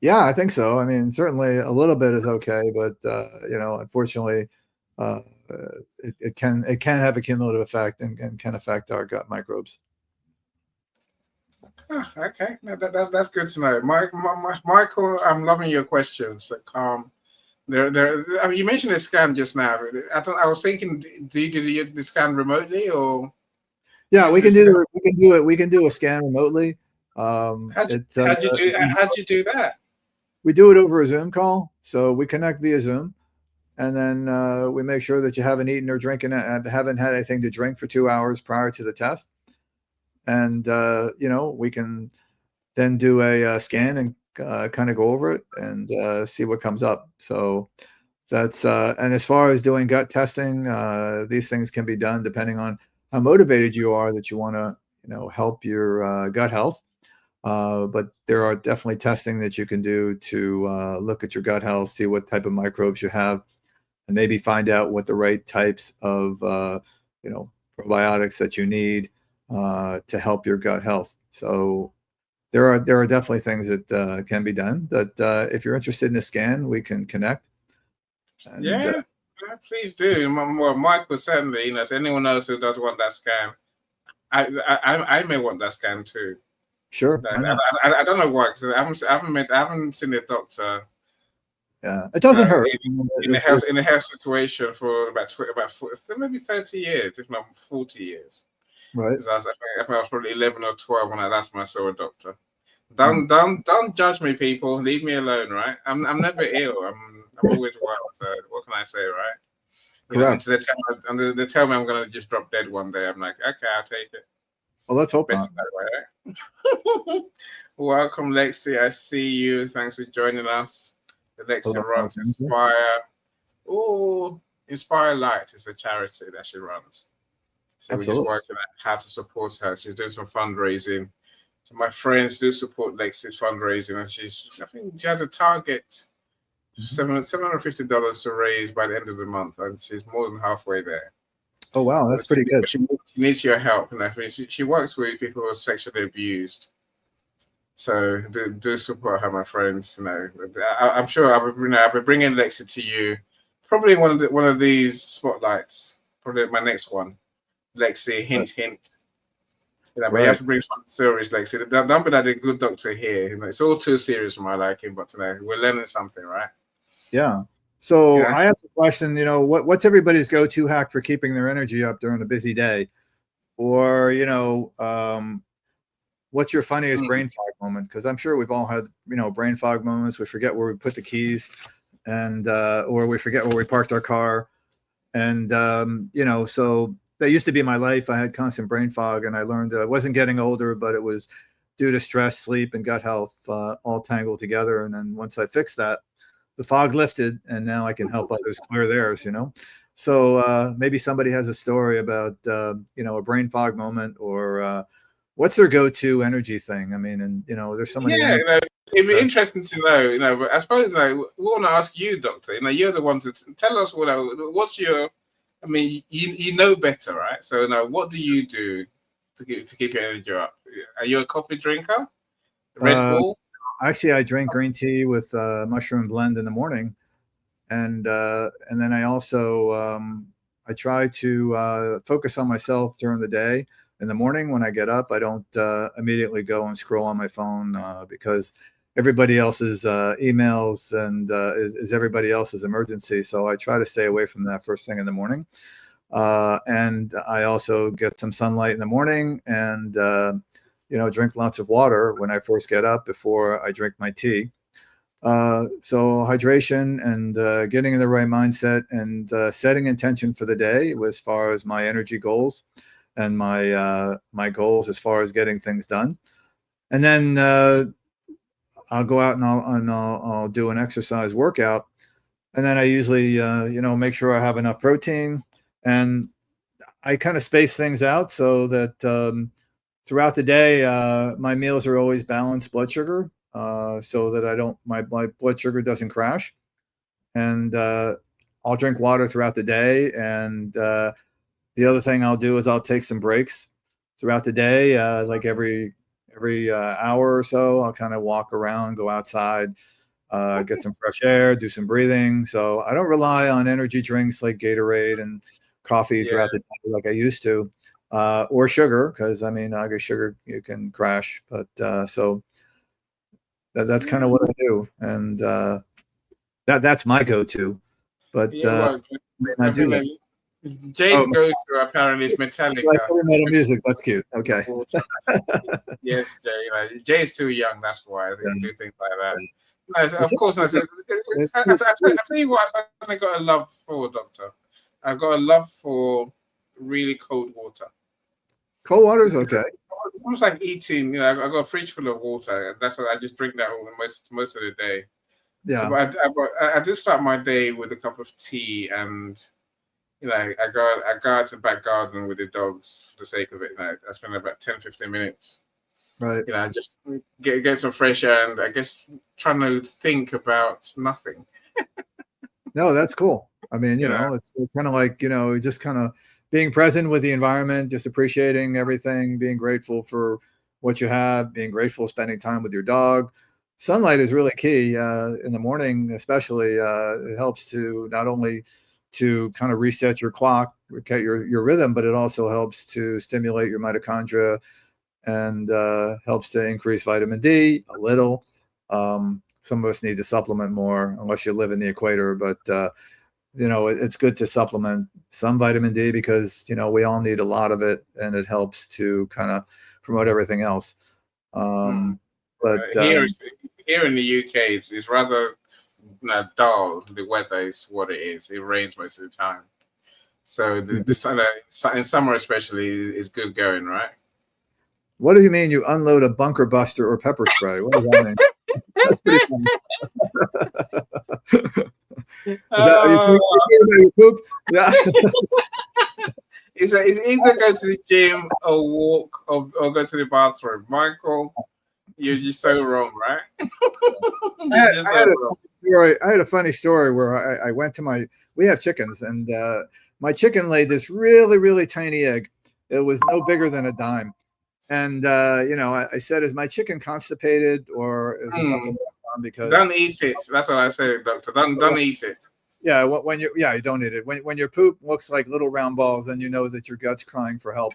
Yeah, I think so. I mean, certainly a little bit is okay, but unfortunately, it can have a cumulative effect and can affect our gut microbes. Oh, okay, no, that's good to know. Michael, I'm loving your questions. I mean, you mentioned a scan just now. I was thinking, do you do the scan remotely or? Yeah, we can do a scan remotely. How'd you do that? We do it over a Zoom call. So we connect via Zoom, and then we make sure that you haven't eaten or drinking, haven't had anything to drink for 2 hours prior to the test, and we can then do a scan and kind of go over it and see what comes up. So that's and as far as doing gut testing, these things can be done depending on how motivated you are that you want to help your gut health. But there are definitely testing that you can do to look at your gut health, see what type of microbes you have, and maybe find out what the right types of probiotics that you need to help your gut health. So there are definitely things that can be done. That if you're interested in a scan, we can connect. And, please do. Well, Michael certainly. So anyone else who does want that scan, I may want that scan too. Sure. I don't know why, because I haven't seen a doctor Yeah, it doesn't hurt. In a health situation for about maybe 30 years, if not 40 years. Right. Because I think I was probably 11 or 12 when I last time I saw a doctor. Don't judge me, people. Leave me alone, right? I'm never ill. I'm always well. So what can I say, right? You know, until they tell me I'm gonna just drop dead one day. I'm like, okay, I'll take it. Well, let's hope not. That way, right? Welcome, Lexi. I see you. Thanks for joining us. The Lexi runs Inspire. Oh, Inspire Light is a charity that she runs. So we're just working out how to support her. She's doing some fundraising. So my friends do support Lexi's fundraising, and I think she has a target $750 to raise by the end of the month, and she's more than halfway there. Oh wow, that's pretty good. She needs your help, and I mean, she works with people who are sexually abused. So do support her, my friends. You know, I'm sure I'll be bringing Lexi to you, probably one of these spotlights, probably my next one. Lexi, hint. You know, but you have to bring some stories, Lexi. Don't be like a good doctor here. You know, it's all too serious for my liking, but today we're learning something, right? Yeah. So I have a question. You know, what's everybody's go-to hack for keeping their energy up during a busy day, or you know, what's your funniest brain fog moment? Because I'm sure we've all had brain fog moments. We forget where we put the keys, and or we forget where we parked our car, and so. That used to be my life. I had constant brain fog, and I learned I wasn't getting older, but it was due to stress, sleep, and gut health all tangled together. And then once I fixed that, the fog lifted, and now I can help others clear theirs. So maybe somebody has a story about a brain fog moment, or what's their go-to energy thing. I mean, and there's so many. Yeah, it'd be interesting to know. But I suppose we want to ask you, doctor. You're the one to tell us what's your. I mean, you know better, right? So now, what do you do to keep your energy up? Are you a coffee drinker? Red Bull? Actually, I drink green tea with mushroom blend in the morning, and then I also I try to focus on myself during the day. In the morning when I get up, I don't immediately go and scroll on my phone because everybody else's emails and is everybody else's emergency. So I try to stay away from that first thing in the morning. And I also get some sunlight in the morning and, drink lots of water when I first get up before I drink my tea. So hydration and getting in the right mindset and setting intention for the day as far as my energy goals and my goals as far as getting things done. And then I'll go out and I'll do an exercise workout, and then I usually make sure I have enough protein, and I kind of space things out so that throughout the day my meals are always balanced blood sugar, so that my blood sugar doesn't crash, and I'll drink water throughout the day, and the other thing I'll do is I'll take some breaks throughout the day, like every hour or so. I'll kind of walk around, go outside, get some fresh air, do some breathing. So I don't rely on energy drinks like Gatorade and coffee throughout the day like I used to, or sugar, because I guess sugar you can crash. But so that's kind of what I do, and that's my go-to. But I do that. Jay's go-to apparently is Metallica. Like metal music. That's cute. Okay. Yes, Jay. Jay's too young. That's why I do things like that. No, of course. I tell you what, I got a love for, Doctor. I've got a love for really cold water. Cold water is okay. It's almost like eating. I've got a fridge full of water. That's what I just drink that most of the day. Yeah. So, I did start my day with a cup of tea and. I go out to the back garden with the dogs for the sake of it. I spend about 10-15 minutes. Right. Just get some fresh air and I guess trying to think about nothing. No, that's cool. I mean, it's kind of like, just kind of being present with the environment, just appreciating everything, being grateful for what you have, being grateful, spending time with your dog. Sunlight is really key in the morning, especially. It helps to not only to kind of reset your clock, get your rhythm, but it also helps to stimulate your mitochondria and helps to increase vitamin D a little. some of us need to supplement more, unless you live in the equator. But it's good to supplement some vitamin D because we all need a lot of it, and it helps to kind of promote everything else. But here in the UK, it's rather dull. The weather is what it is. It rains most of the time. So the sun, in summer especially, is good going, right? What do you mean you unload a bunker buster or pepper spray? What does that mean? That's pretty funny. Are you thinking about your poop? Yeah. It's either go to the gym or walk or go to the bathroom. Michael, you're so wrong, right? I had a funny story where I went to we have chickens, and my chicken laid this really, really tiny egg. It was no bigger than a dime. And, I said, is my chicken constipated, or is there something going on? Because don't eat it. That's what I say, doctor. Don't eat it. Yeah. You don't eat it. When your poop looks like little round balls, then you know that your gut's crying for help.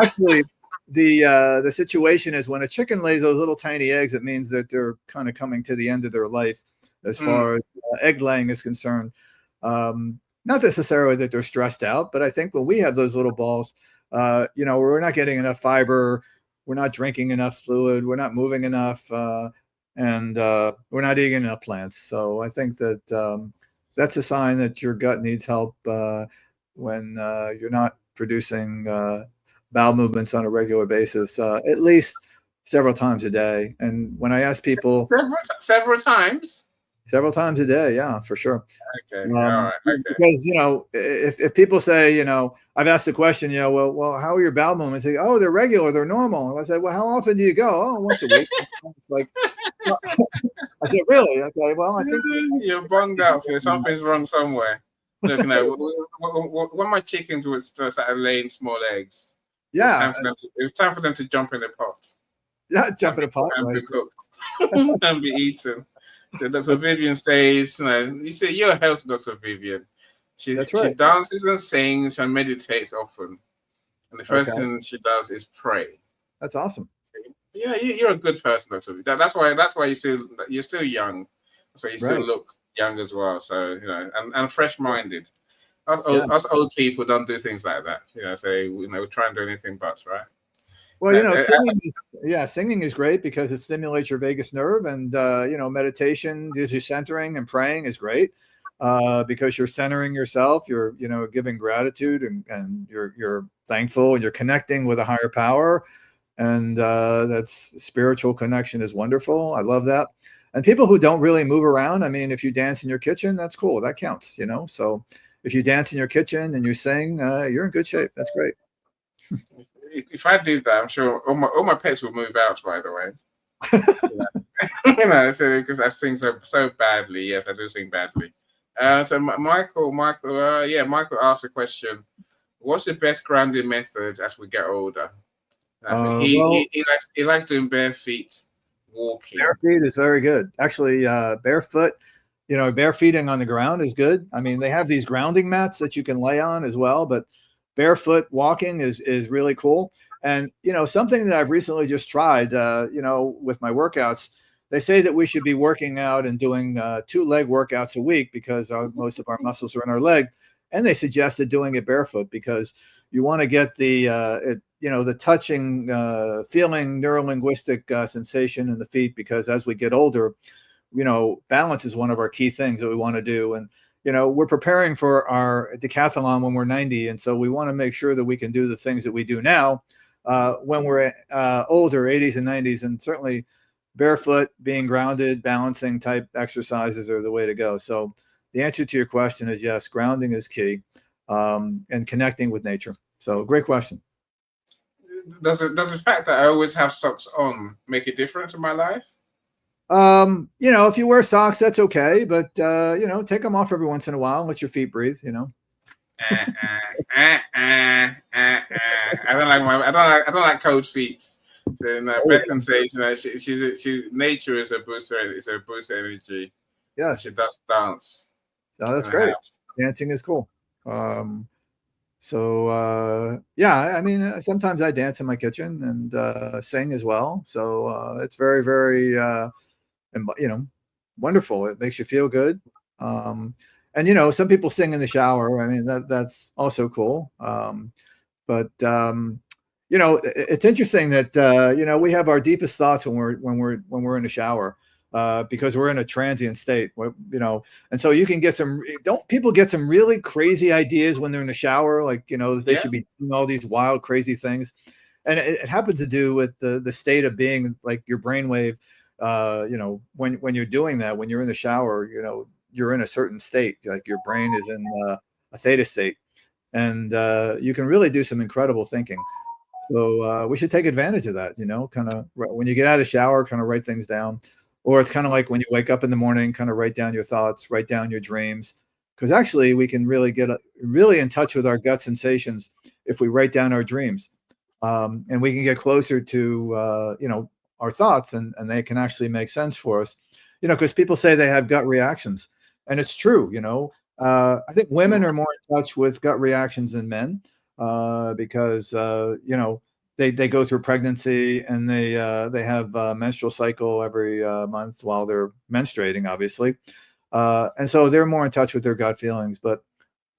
Actually, the situation is when a chicken lays those little tiny eggs, it means that they're kind of coming to the end of their life as far as egg laying is concerned. Not necessarily that they're stressed out, but I think when we have those little balls, we're not getting enough fiber, we're not drinking enough fluid, we're not moving enough, and we're not eating enough plants. So I think that that's a sign that your gut needs help when you're not producing bowel movements on a regular basis, at least several times a day. And when I ask people several times a day, yeah, for sure. Okay. All right. Okay. Because if people say, I've asked the question, well, how are your bowel movements? They say, oh, they're regular, they're normal. And I said, well, how often do you go? Oh, once a week. Like, I said, really? Okay, well, I think you're bunged out. Something's wrong somewhere. Look, when my chickens would start laying small eggs, yeah, it was time for them to jump in the pot. Yeah, jump in a pot and right. be cooked and be eaten. So Dr. Vivian says, you say you're a health Dr. Vivian. She dances and sings and meditates often. And the first thing she does is pray. That's awesome. Yeah, you're a good person, Dr. Vivian. That's why you're still young. That's why you still look young as well. So, and fresh-minded. Us old people don't do things like that. We try and do anything but, right? Well, singing is great because it stimulates your vagus nerve, and meditation gives you centering, and praying is great because you're centering yourself. You're giving gratitude, and you're thankful, and you're connecting with a higher power, and that's spiritual connection is wonderful. I love that. And people who don't really move around, I mean, if you dance in your kitchen, that's cool. That counts, So if you dance in your kitchen and you sing, you're in good shape. That's great. If I did that, I'm sure all my pets would move out. By the way, so because I sing so badly. Yes, I do sing badly. So Michael asked a question: what's the best grounding method as we get older? He likes doing bare feet walking. Bare feet is very good. Actually, barefoot, bare feeting on the ground is good. I mean, they have these grounding mats that you can lay on as well, but barefoot walking is really cool. And something that I've recently just tried with my workouts, they say that we should be working out and doing 2 leg workouts a week because most of our muscles are in our leg, and they suggested doing it barefoot because you want to get the the touching feeling neurolinguistic sensation in the feet, because as we get older, balance is one of our key things that we want to do. And we're preparing for our decathlon when we're 90. And so we want to make sure that we can do the things that we do now when we're older, 80s and 90s. And certainly barefoot, being grounded, balancing type exercises are the way to go. So the answer to your question is yes, grounding is key, and connecting with nature. So great question. Does the fact that I always have socks on make a difference in my life? If you wear socks, that's okay, but take them off every once in a while and let your feet breathe. I don't like cold feet. So, Beth can say, nature is a booster. It's a boost energy. Yeah, she does dance. Oh, that's great. Dancing is cool. I mean, sometimes I dance in my kitchen and sing as well. So it's very, very and wonderful. It makes you feel good. And some people sing in the shower. I mean, that's also cool. But it's interesting that we have our deepest thoughts when we're in the shower, because we're in a transient state. And so you can get don't people get some really crazy ideas when they're in the shower, like they should be doing all these wild, crazy things, and it happens to do with the state of being, like your brainwave. When you're doing that, when you're in the shower, you're in a certain state, like your brain is in a theta state, and you can really do some incredible thinking. So we should take advantage of that, kind of when you get out of the shower, kind of write things down. Or it's kind of like when you wake up in the morning, kind of write down your thoughts, write down your dreams. Because actually we can really get really in touch with our gut sensations if we write down our dreams. And we can get closer to, our thoughts, and they can actually make sense for us, because people say they have gut reactions. And it's true, I think women are more in touch with gut reactions than men, because they go through pregnancy, and they have a menstrual cycle every month while they're menstruating, obviously, and so they're more in touch with their gut feelings. But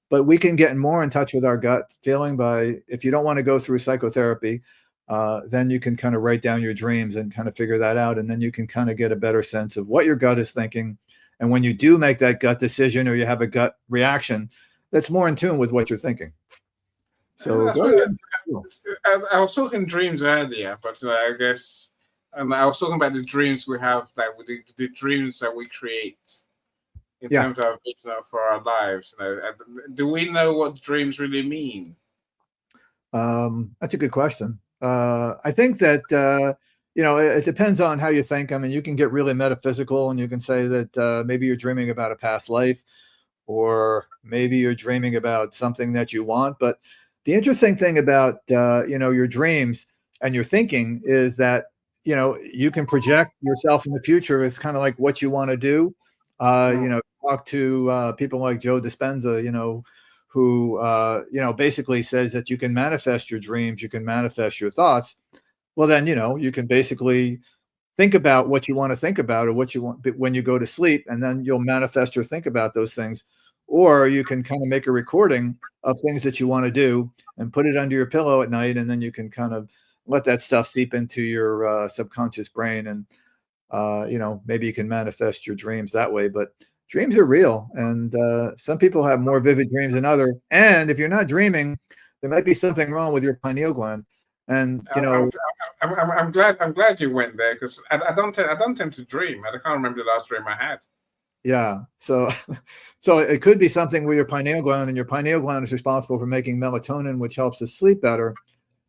we can get more in touch with our gut feeling by, if you don't want to go through psychotherapy, then you can kind of write down your dreams and kind of figure that out, and then you can kind of get a better sense of what your gut is thinking. And when you do make that gut decision, or you have a gut reaction, that's more in tune with what you're thinking. So I was talking dreams earlier, but I guess I was talking about the dreams we have, like with the dreams that we create in terms of our vision for our lives. Do we know what dreams really mean? That's a good question. I think that it depends on how you think. I mean, you can get really metaphysical, and you can say that maybe you're dreaming about a past life, or maybe you're dreaming about something that you want. But the interesting thing about your dreams and your thinking is that you can project yourself in the future. It's kind of like what you want to do. Talk to people like Joe Dispenza, who basically says that you can manifest your dreams, you can manifest your thoughts. Well, then you can basically think about what you want to think about, or what you want when you go to sleep, and then you'll manifest or think about those things. Or you can kind of make a recording of things that you want to do and put it under your pillow at night, and then you can kind of let that stuff seep into your subconscious brain, and maybe you can manifest your dreams that way. But dreams are real, and some people have more vivid dreams than others. And if you're not dreaming, there might be something wrong with your pineal gland. And I'm glad you went there, because I don't tend to dream. I can't remember the last dream I had. Yeah, so it could be something with your pineal gland, and your pineal gland is responsible for making melatonin, which helps us sleep better.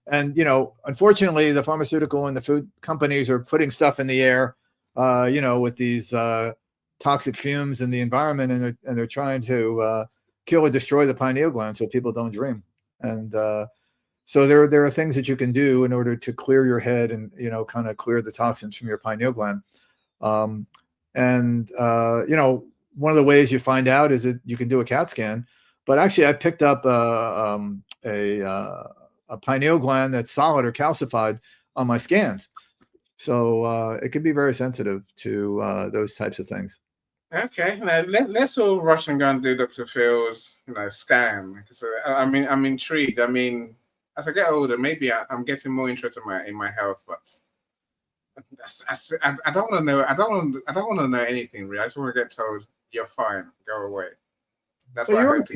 And unfortunately, the pharmaceutical and the food companies are putting stuff in the air, with these toxic fumes in the environment, and they're trying to kill or destroy the pineal gland so people don't dream. And so there are things that you can do in order to clear your head and kind of clear the toxins from your pineal gland. And one of the ways you find out is that you can do a CAT scan. But actually, I picked up a pineal gland that's solid or calcified on my scans. So it can be very sensitive to those types of things. Okay, now let's all rush and go and do Dr. Phil's scan. So I'm intrigued. I mean, as I get older, maybe I'm getting more interested in my health, but I don't want to know. I don't want to know anything really. I just want to get told you're fine. Go away. That's what I heard.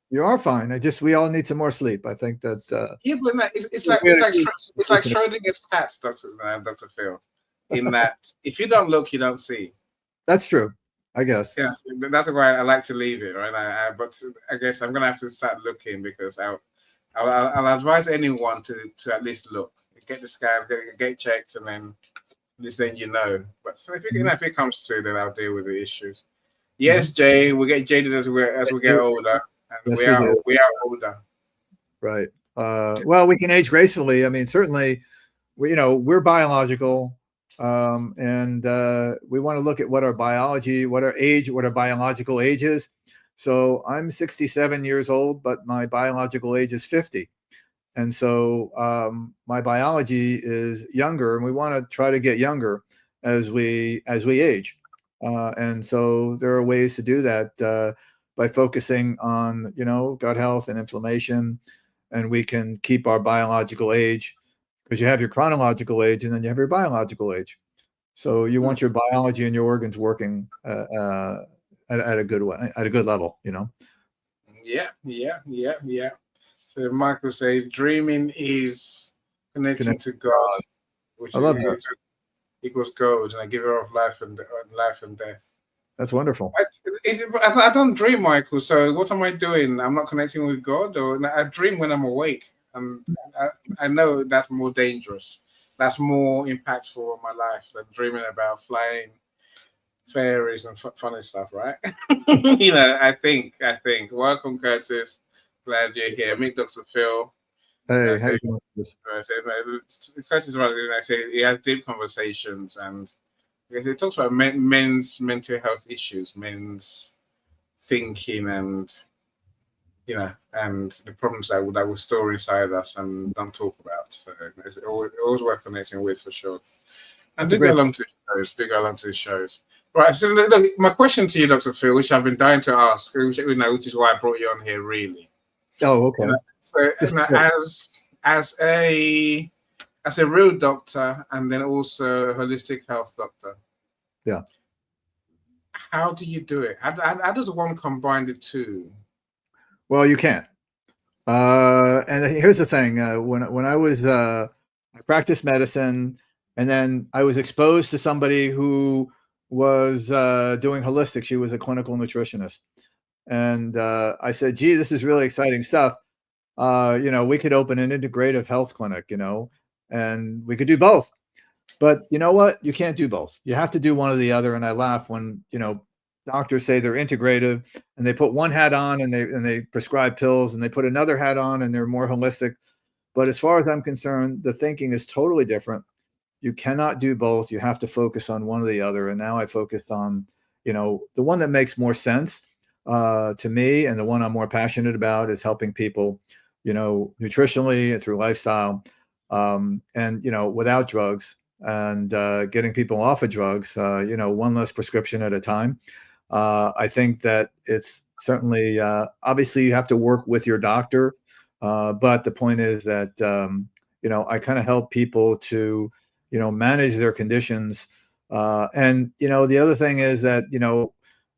You are fine. We all need some more sleep. I think that. Yeah, but it's like Schrodinger's cats, Dr. Phil. In that, if you don't look, you don't see. That's true, I guess. Yeah, that's why I like to leave it, right? But I guess I'm gonna have to start looking, because I'll advise anyone to at least look, get the scans, get checked, and then at least then But so if it comes to, then I'll deal with the issues. Yes, Jay, we get jaded as we get older, and we are older. Right. Well, we can age gracefully. I mean, certainly, we're biological, and we want to look at what our biology, what our biological age is. So I'm 67 years old, but my biological age is 50. And so my biology is younger, and we want to try to get younger as we age. And so there are ways to do that by focusing on, gut health and inflammation, and we can keep our biological age, because you have your chronological age and then you have your biological age. So you want your biology and your organs working at a good way, at a good level, Yeah. So Michael says dreaming is connecting Connect to God, which I love that. equals gold, and I give it of life and death. That's wonderful. I don't dream, Michael. So what am I doing? I'm not connecting with God, or I dream when I'm awake, and I know that's more dangerous. That's more impactful on my life than dreaming about flying fairies and funny stuff, right? I think. Welcome, Curtis. Glad you're here. Meet Dr. Phil. Hey, how So, you doing? Curtis, I say he has deep conversations, and he talks about men's mental health issues, men's thinking, and and the problems that we store inside us and don't talk about. So it's always worth connecting with, for sure. And That's a great. go along to the shows. Do go along to the shows. Right. So look, my question to you, Dr. Phil, which I've been dying to ask, which is why I brought you on here, really. Oh, okay. So as a real doctor, and then also a holistic health doctor. Yeah. How do you do it? How does one combine the two? Well, you can't. And here's the thing: when I practiced medicine, and then I was exposed to somebody who was doing holistic. She was a clinical nutritionist, and I said, "Gee, this is really exciting stuff. We could open an integrative health clinic, and we could do both. But you know what? You can't do both. You have to do one or the other." And I laugh when doctors say they're integrative, and they put one hat on and they prescribe pills, and they put another hat on and they're more holistic. But as far as I'm concerned, the thinking is totally different. You cannot do both. You have to focus on one or the other. And now I focus on, the one that makes more sense to me, and the one I'm more passionate about is helping people, nutritionally and through lifestyle, and without drugs, and getting people off of drugs, one less prescription at a time. I think that it's certainly, obviously you have to work with your doctor, but the point is that, I kind of help people to, manage their conditions. And, the other thing is that,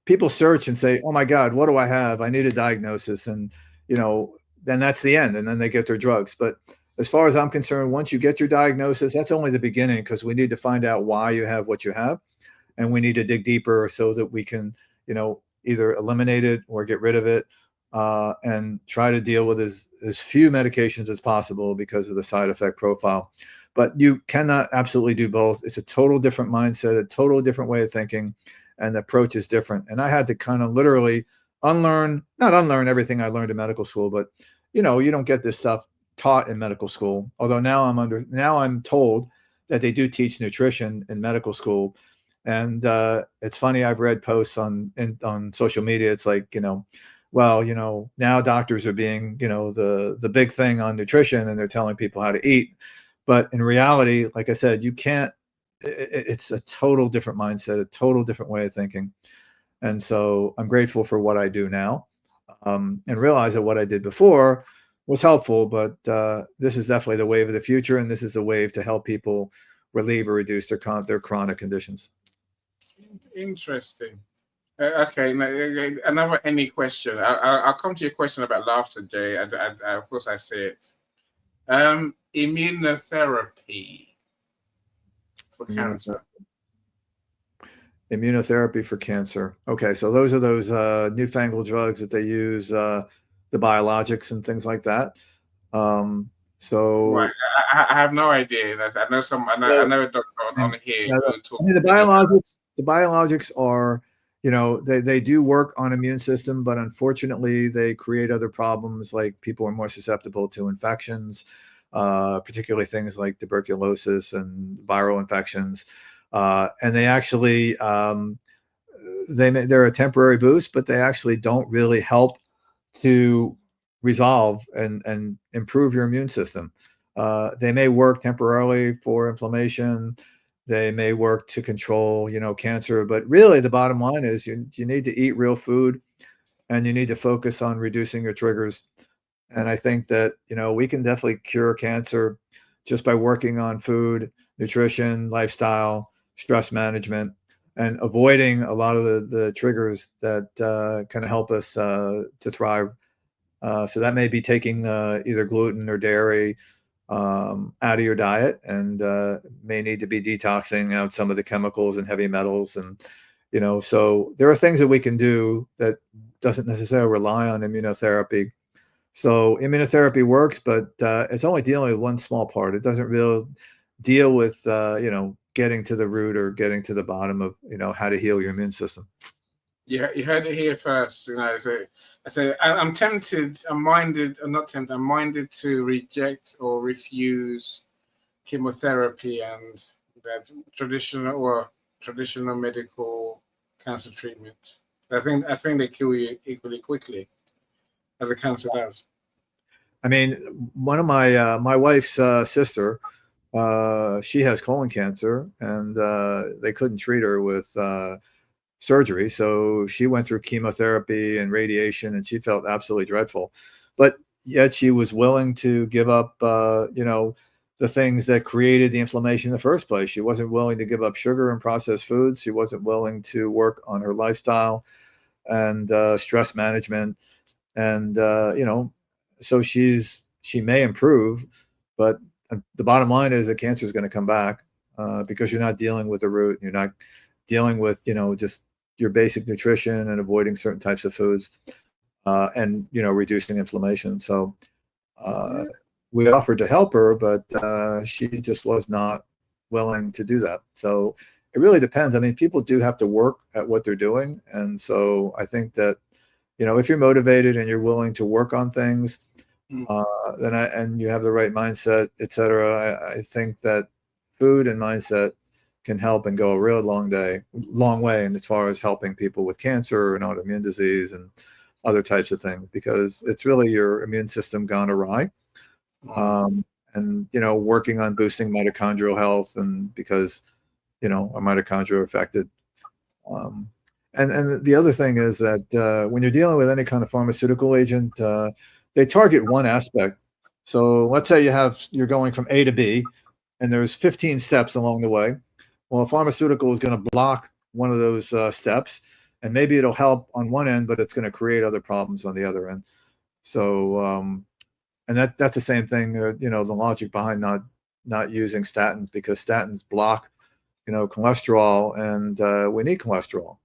people search and say, oh my God, what do I have? I need a diagnosis. And, then that's the end. And then they get their drugs. But as far as I'm concerned, once you get your diagnosis, that's only the beginning, because we need to find out why you have what you have. And we need to dig deeper so that we can, either eliminate it or get rid of it, and try to deal with as few medications as possible because of the side effect profile. But you cannot absolutely do both. It's a total different mindset, a total different way of thinking, and the approach is different. And I had to kind of literally not unlearn everything I learned in medical school, but you don't get this stuff taught in medical school. Although now I'm told that they do teach nutrition in medical school. And it's funny, I've read posts on social media. It's like, well, now doctors are being, the big thing on nutrition, and they're telling people how to eat. But in reality, like I said, you can't, it's a total different mindset, a total different way of thinking. And so I'm grateful for what I do now, and realize that what I did before was helpful, but this is definitely the wave of the future. And this is a wave to help people relieve or reduce their chronic conditions. Interesting. Okay, another any question. I'll come to your question about laughter, Jay. Of course, I see it. Immunotherapy for cancer. Immunotherapy for cancer. Okay, so those are those newfangled drugs that they use, the biologics and things like that. So right. I have no idea. I know a doctor on here who talks. The biologics are, they do work on immune system, but unfortunately they create other problems, like people are more susceptible to infections, particularly things like tuberculosis and viral infections. And they actually, they're a temporary boost, but they actually don't really help to resolve and improve your immune system. They may work temporarily for inflammation, They may work to control, cancer, but really the bottom line is you need to eat real food, and you need to focus on reducing your triggers. And I think that, we can definitely cure cancer just by working on food, nutrition, lifestyle, stress management, and avoiding a lot of the triggers that can help us to thrive. So that may be taking either gluten or dairy out of your diet, and may need to be detoxing out some of the chemicals and heavy metals. And, so there are things that we can do that doesn't necessarily rely on immunotherapy. So immunotherapy works, but it's only dealing with one small part. It doesn't really deal with, getting to the root or getting to the bottom of, how to heal your immune system. You heard it here first. I'm tempted, I'm not tempted, I'm minded to reject or refuse chemotherapy and that traditional medical cancer treatment. I think they kill you equally quickly as a cancer does. I mean, one of my wife's sister, she has colon cancer, and they couldn't treat her with surgery, so she went through chemotherapy and radiation, and she felt absolutely dreadful. But yet she was willing to give up, the things that created the inflammation in the first place. She wasn't willing to give up sugar and processed foods. She wasn't willing to work on her lifestyle and stress management. And so she may improve, but the bottom line is that cancer is going to come back because you're not dealing with the root. You're not dealing with just your basic nutrition and avoiding certain types of foods, and reducing inflammation. So we offered to help her, but she just was not willing to do that. So it really depends. I mean, people do have to work at what they're doing, and so I think that if you're motivated and you're willing to work on things, and you have the right mindset, etc., I think that food and mindset can help and go a real long way, and as far as helping people with cancer and autoimmune disease and other types of things, because it's really your immune system gone awry. And working on boosting mitochondrial health, and because our mitochondria are affected. And the other thing is that when you're dealing with any kind of pharmaceutical agent, they target one aspect. So let's say you're going from A to B, and there's 15 steps along the way. Well, a pharmaceutical is going to block one of those steps, and maybe it'll help on one end, but it's going to create other problems on the other end. So, and that's the same thing. The logic behind not using statins, because statins block, cholesterol, and we need cholesterol.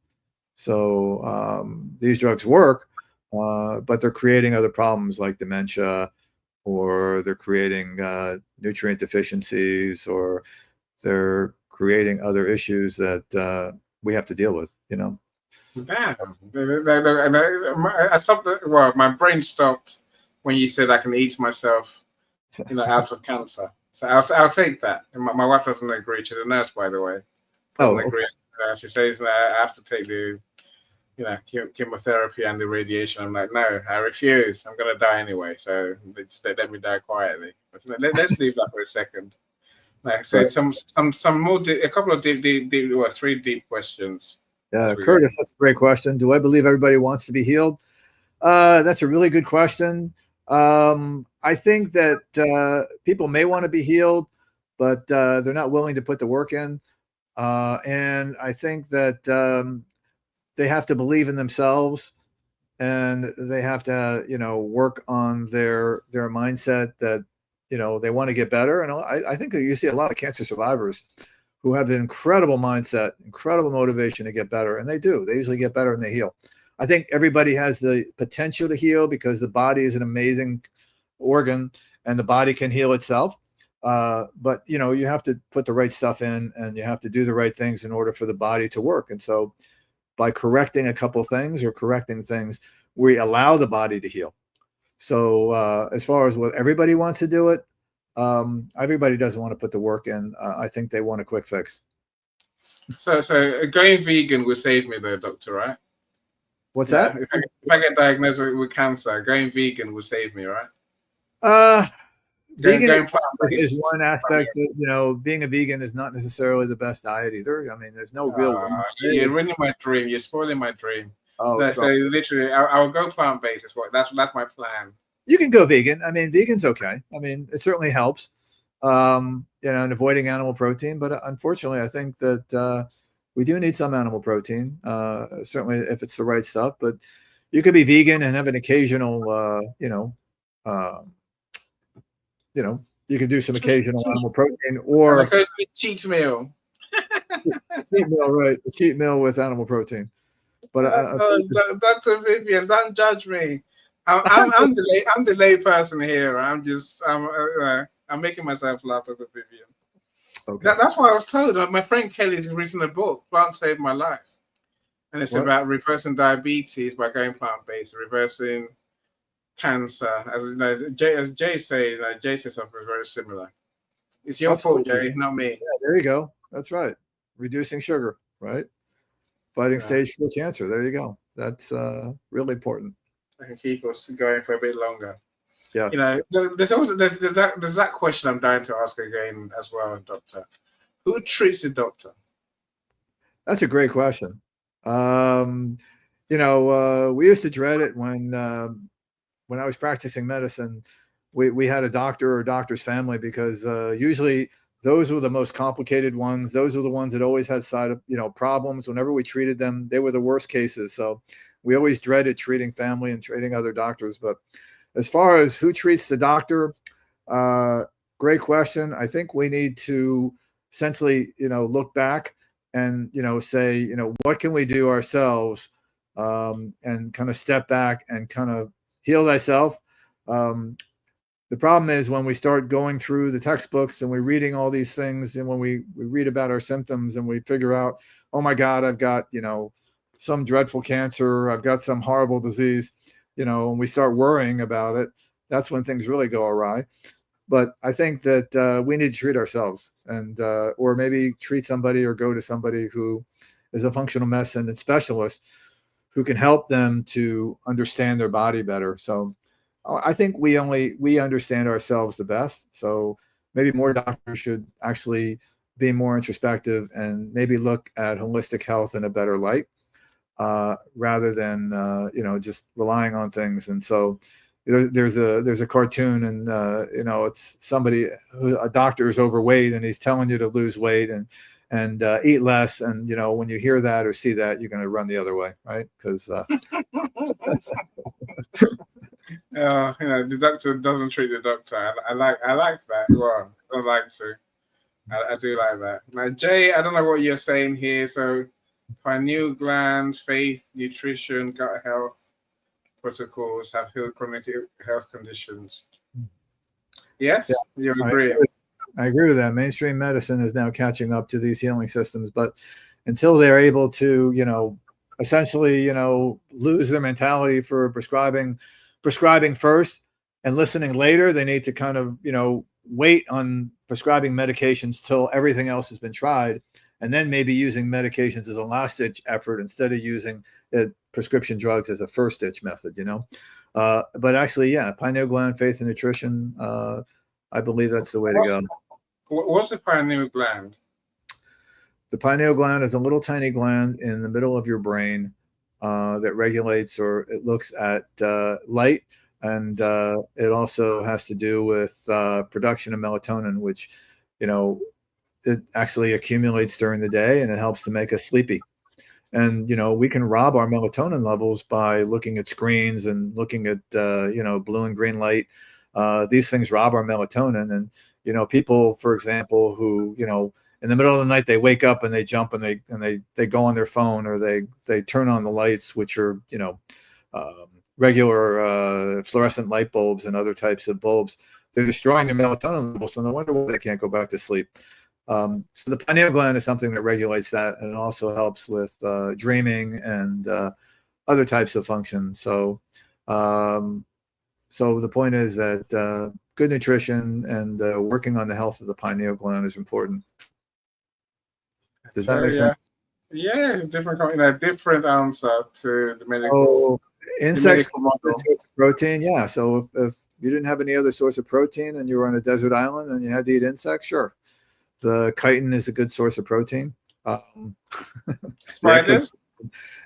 So these drugs work, but they're creating other problems like dementia, or they're creating nutrient deficiencies, or they're creating other issues that we have to deal with. Damn. I stopped. Well, my brain stopped when you said I can eat myself, out of cancer. So I'll take that. My wife doesn't agree. She's a nurse, by the way. Doesn't agree. She says that I have to take the chemotherapy and the radiation. I'm like, no, I refuse. I'm gonna die anyway. So let me die quietly. But let's leave that for a second. Like I said, some more, a couple of deep, or 3 deep questions. Yeah, Curtis, that's a great question. Do I believe everybody wants to be healed? That's a really good question. I think that people may want to be healed, but they're not willing to put the work in. And I think that they have to believe in themselves, and they have to, work on their mindset that, they want to get better. And I think you see a lot of cancer survivors who have an incredible mindset, incredible motivation to get better. And they do. They usually get better and they heal. I think everybody has the potential to heal, because the body is an amazing organ and the body can heal itself. But, you have to put the right stuff in, and you have to do the right things in order for the body to work. And so by correcting a couple things or correcting things, we allow the body to heal. So as far as what everybody wants to do it, everybody doesn't want to put the work in. I think they want a quick fix. So going vegan will save me though, doctor, right? What's that? If I get diagnosed with cancer, going vegan will save me, right? Vegan is plant-based. one aspect, but you know, being a vegan is not necessarily the best diet either. I mean, there's no real. You're ruining my dream. You're spoiling my dream. Oh, No, so literally, I'll go plant-based. That's my plan. You can go vegan. I mean, vegan's okay. I mean, it certainly helps, you know, in avoiding animal protein. But unfortunately, I think that we do need some animal protein, certainly if it's the right stuff. But you could be vegan and have an occasional, you can do some occasional animal protein or cheat meal. Cheat meal, right? A cheat meal with animal protein. But Dr. Vivian, don't judge me. I'm the lay person here. I'm making myself laugh, Dr. Vivian. Okay. That's why I was told. My friend Kelly's written a book, "Plant Saved My Life," and it's about reversing diabetes by going plant-based, reversing cancer. As Jay says, Jay says something very similar. It's your fault, Jay, not me. Yeah, there you go. That's right. Reducing sugar, right? Fighting stage 4 cancer. There you go. That's really important. I can keep us going for a bit longer. Yeah. You know, there's that question I'm dying to ask again as well, Doctor. Who treats the doctor? That's a great question. You know, we used to dread it when I was practicing medicine. We had a doctor or a doctor's family because usually those were the most complicated ones. Those are the ones that always had problems. Whenever we treated them, they were the worst cases. So we always dreaded treating family and treating other doctors. But as far as who treats the doctor, great question. I think we need to essentially, look back and, say, what can we do ourselves, and kind of step back and kind of heal thyself. The problem is when we start going through the textbooks and we're reading all these things, and when we read about our symptoms and we figure out, oh my God, I've got, some dreadful cancer, I've got some horrible disease, and we start worrying about it, that's when things really go awry. But I think that we need to treat ourselves, and or maybe treat somebody or go to somebody who is a functional medicine specialist who can help them to understand their body better. So I think we understand ourselves the best. So maybe more doctors should actually be more introspective and maybe look at holistic health in a better light, rather than just relying on things. And so there's a cartoon, and it's somebody a doctor is overweight and he's telling you to lose weight and eat less. And when you hear that or see that, you're going to run the other way, right? Because the doctor doesn't treat the doctor. I like that. Well, I do like that. Now, Jay, I don't know what you're saying here. So, pineal gland, faith, nutrition, gut health protocols have healed chronic health conditions. Yes, you agree. I agree with that. Mainstream medicine is now catching up to these healing systems, but until they're able to, essentially, lose their mentality for prescribing first and listening later, they need to kind of, wait on prescribing medications till everything else has been tried, and then maybe using medications as a last-ditch effort instead of using prescription drugs as a first-ditch method, But actually, pineal gland, faith, and nutrition, I believe that's the way to go. What's the pineal gland? The pineal gland is a little tiny gland in the middle of your brain that regulates, or it looks at light, and it also has to do with production of melatonin, which, it actually accumulates during the day, and it helps to make us sleepy. And, we can rob our melatonin levels by looking at screens and looking at, blue and green light. These things rob our melatonin. And, people, for example, who, in the middle of the night, they wake up and they jump and they go on their phone, or they turn on the lights, which are, regular fluorescent light bulbs and other types of bulbs. They're destroying their melatonin levels. So no wonder why they can't go back to sleep. So the pineal gland is something that regulates that, and it also helps with dreaming and other types of functions. So, so the point is that good nutrition and working on the health of the pineal gland is important. Does that make sense? Yeah, it's different. Different answer to the medical Insects, medical model. protein, yeah. So if you didn't have any other source of protein and you were on a desert island and you had to eat insects, sure. The chitin is a good source of protein. Spiders?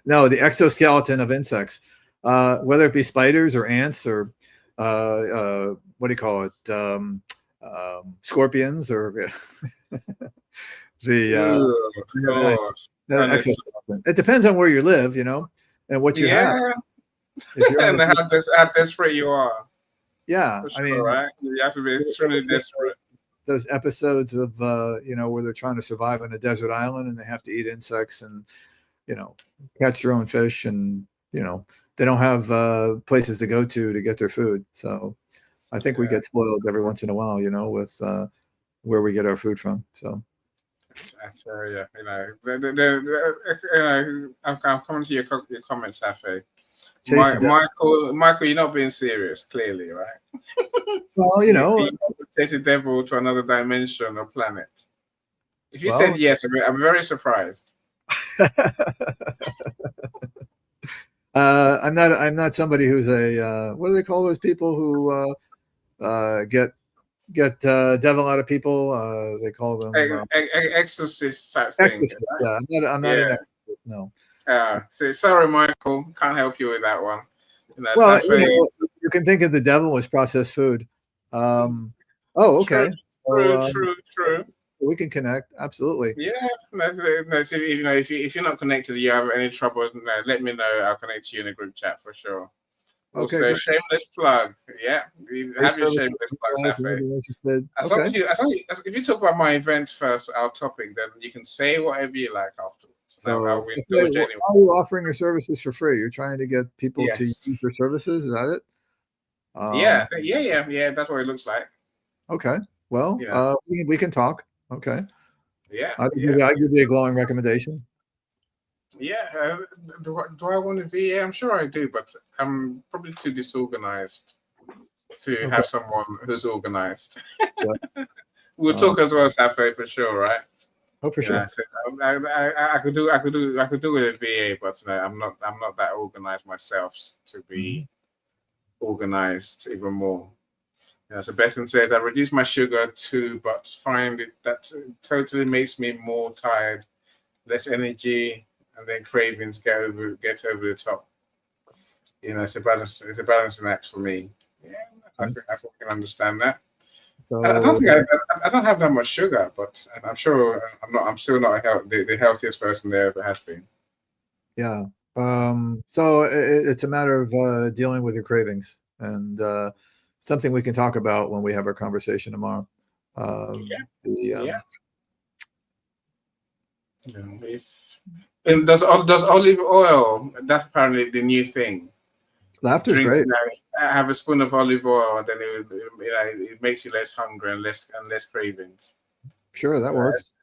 No, the exoskeleton of insects, whether it be spiders or ants or what do you call it? Scorpions or exoskeleton. It depends on where you live, you know, and what you have. If you're and how desperate you are. Yeah, for sure, I mean, right? You have to be extremely desperate. Those episodes of you know, where they're trying to survive on a desert island and they have to eat insects and, you know, catch their own fish, and you know, they don't have places to go to get their food. So I think we get spoiled every once in a while, you know, with where we get our food from. So I tell you, you know, I'm coming to your comments, Safi. Michael, you're not being serious, clearly, right? Well, you know, take the devil to another dimension or planet. If you said yes, I'm very surprised. I'm not somebody who's a what do they call those people who get devil out of people? They call them exorcist type thing. Exorcist, right? Yeah, I'm not an exorcist. No. So sorry, Michael, can't help you with that one. You know, well, you can think of the devil as processed food. Okay. True. We can connect. Absolutely. Yeah. No, so, you know, if you're not connected, you have any trouble, let me know. I'll connect to you in a group chat for sure. Also, okay, shameless plug. Yeah, have your shameless plug, Safi. If you talk about my event first, our topic, then you can say whatever you like afterwards. So, are you offering your services for free? You're trying to get people to use your services. Is that it? Yeah. That's what it looks like. Okay. Well, we can talk. Okay. Yeah. I give you a glowing recommendation. Yeah. Do I want a VA? I'm sure I do, but I'm probably too disorganized to have someone who's organized. We'll talk as well, Safi, for sure, right? Oh, for sure. So I could do with a VA, but no, I'm not that organized myself to be organized even more. So Bethan says, I reduce my sugar too, but find that totally makes me more tired, less energy, and then cravings get over the top. You know, it's a balancing act for me. Yeah, I can understand that. So, I don't have that much sugar, but I'm sure I'm still not the healthiest person there ever has been. Yeah. So it's a matter of dealing with your cravings, and something we can talk about when we have our conversation tomorrow. Does olive oil? That's apparently the new thing. Laughter's great. Have a spoon of olive oil, and then it makes you less hungry and less cravings. Sure, that works.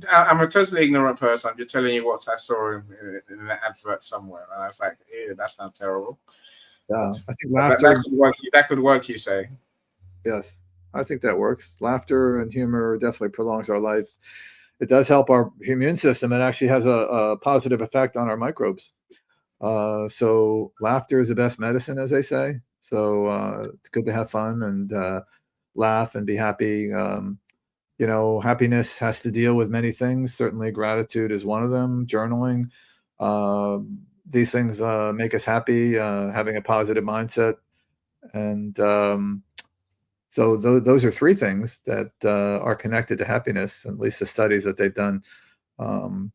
I'm a totally ignorant person. I'm just telling you what I saw in an advert somewhere, and I was like, "Ew, that sounds terrible." Yeah, I think laughter that could work. You say? Yes, I think that works. Laughter and humor definitely prolongs our life. It does help our immune system. It actually has a positive effect on our microbes. So laughter is the best medicine, as they say. So it's good to have fun and laugh and be happy. You know, happiness has to deal with many things. Certainly gratitude is one of them. Journaling. These things make us happy, having a positive mindset. And so those are three things that are connected to happiness, at least the studies that they've done. And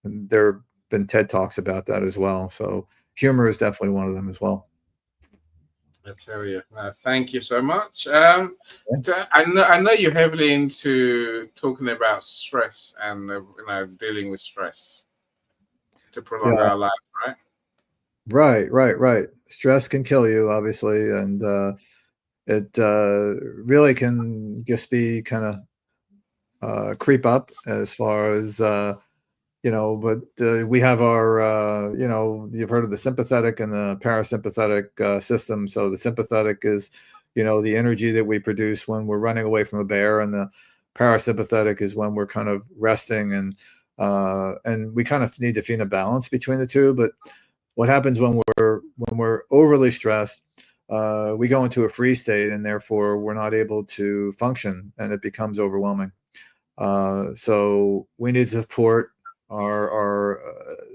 there have been TED Talks about that as well. So humor is definitely one of them as well. I tell you, thank you so much. I know you're heavily into talking about stress and dealing with stress to prolong our life, right? Right. Stress can kill you, obviously, and it really can just be kind of creep up as far as but we have our you've heard of the sympathetic and the parasympathetic system. So the sympathetic is the energy that we produce when we're running away from a bear, and the parasympathetic is when we're kind of resting, and we kind of need to find a balance between the two. But what happens when we're when we're overly stressed, we go into a freeze state, and therefore we're not able to function, and it becomes overwhelming. So we need to support our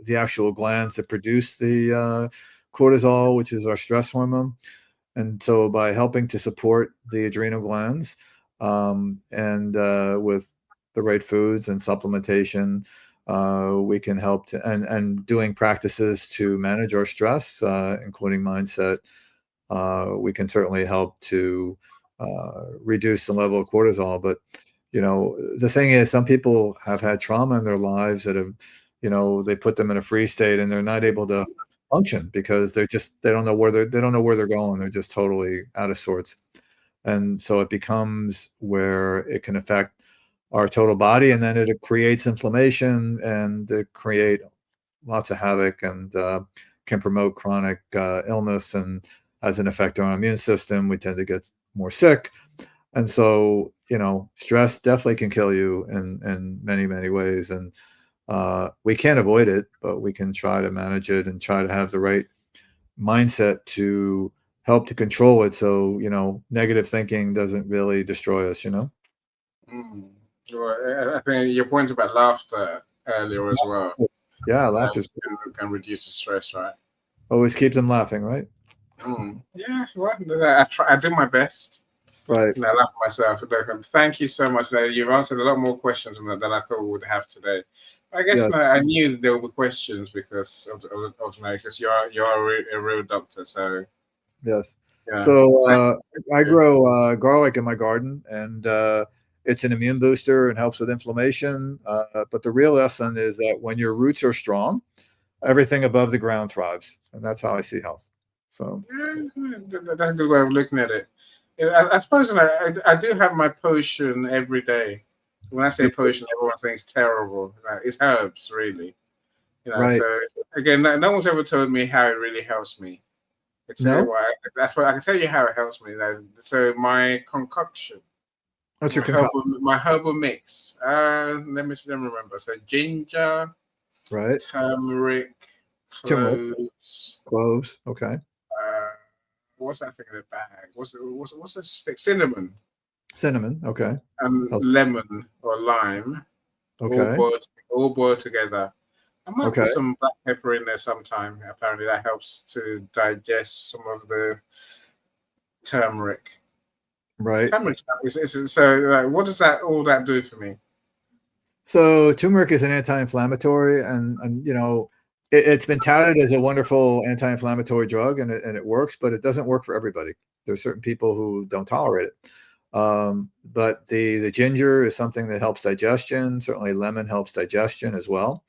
the actual glands that produce the cortisol, which is our stress hormone. And so by helping to support the adrenal glands, and with the right foods and supplementation, we can help to, and doing practices to manage our stress, including mindset, we can certainly help to reduce the level of cortisol. But the thing is, some people have had trauma in their lives that have, they put them in a freeze state, and they're not able to function because they don't know where they're going. They're just totally out of sorts. And so it becomes where it can affect our total body, and then it creates inflammation, and it create lots of havoc, and can promote chronic illness, and has an effect on our immune system. We tend to get more sick. And so, stress definitely can kill you in many, many ways. And we can't avoid it, but we can try to manage it and try to have the right mindset to help to control it. So, negative thinking doesn't really destroy us, Mm. Well, I think your point about laughter earlier as well. Yeah, laughter can reduce the stress, right? Always keep them laughing, right? Yeah, well, I do my best. Right. And I laugh myself. Thank you so much. You've answered a lot more questions than I thought we would have today. I guess Yes. I knew there would be questions because because you're a real doctor. So yes. Yeah. So I grow garlic in my garden, and it's an immune booster and helps with inflammation. But the real lesson is that when your roots are strong, everything above the ground thrives, and that's how I see health. So that's a good way of looking at it. I suppose I do have my potion every day. When I say potion, everyone thinks terrible. It's herbs, really. Right. So again, no one's ever told me how it really helps me. No? That's what I can tell you how it helps me. So my concoction. What's your concoction? My herbal mix. Let me remember. So ginger, Right. turmeric, cloves. Cloves. Okay. What's that thing in the bag? What's a stick? Cinnamon. Cinnamon. Okay. Lemon or lime. Okay. All boiled together. I might Okay. put some black pepper in there sometime. Apparently that helps to digest some of the turmeric. Right. Turmeric. So what does all that do for me? So turmeric is an anti-inflammatory, and it's been touted as a wonderful anti-inflammatory drug, and it works, but it doesn't work for everybody. There's certain people who don't tolerate it. But the ginger is something that helps digestion. Certainly lemon helps digestion as well.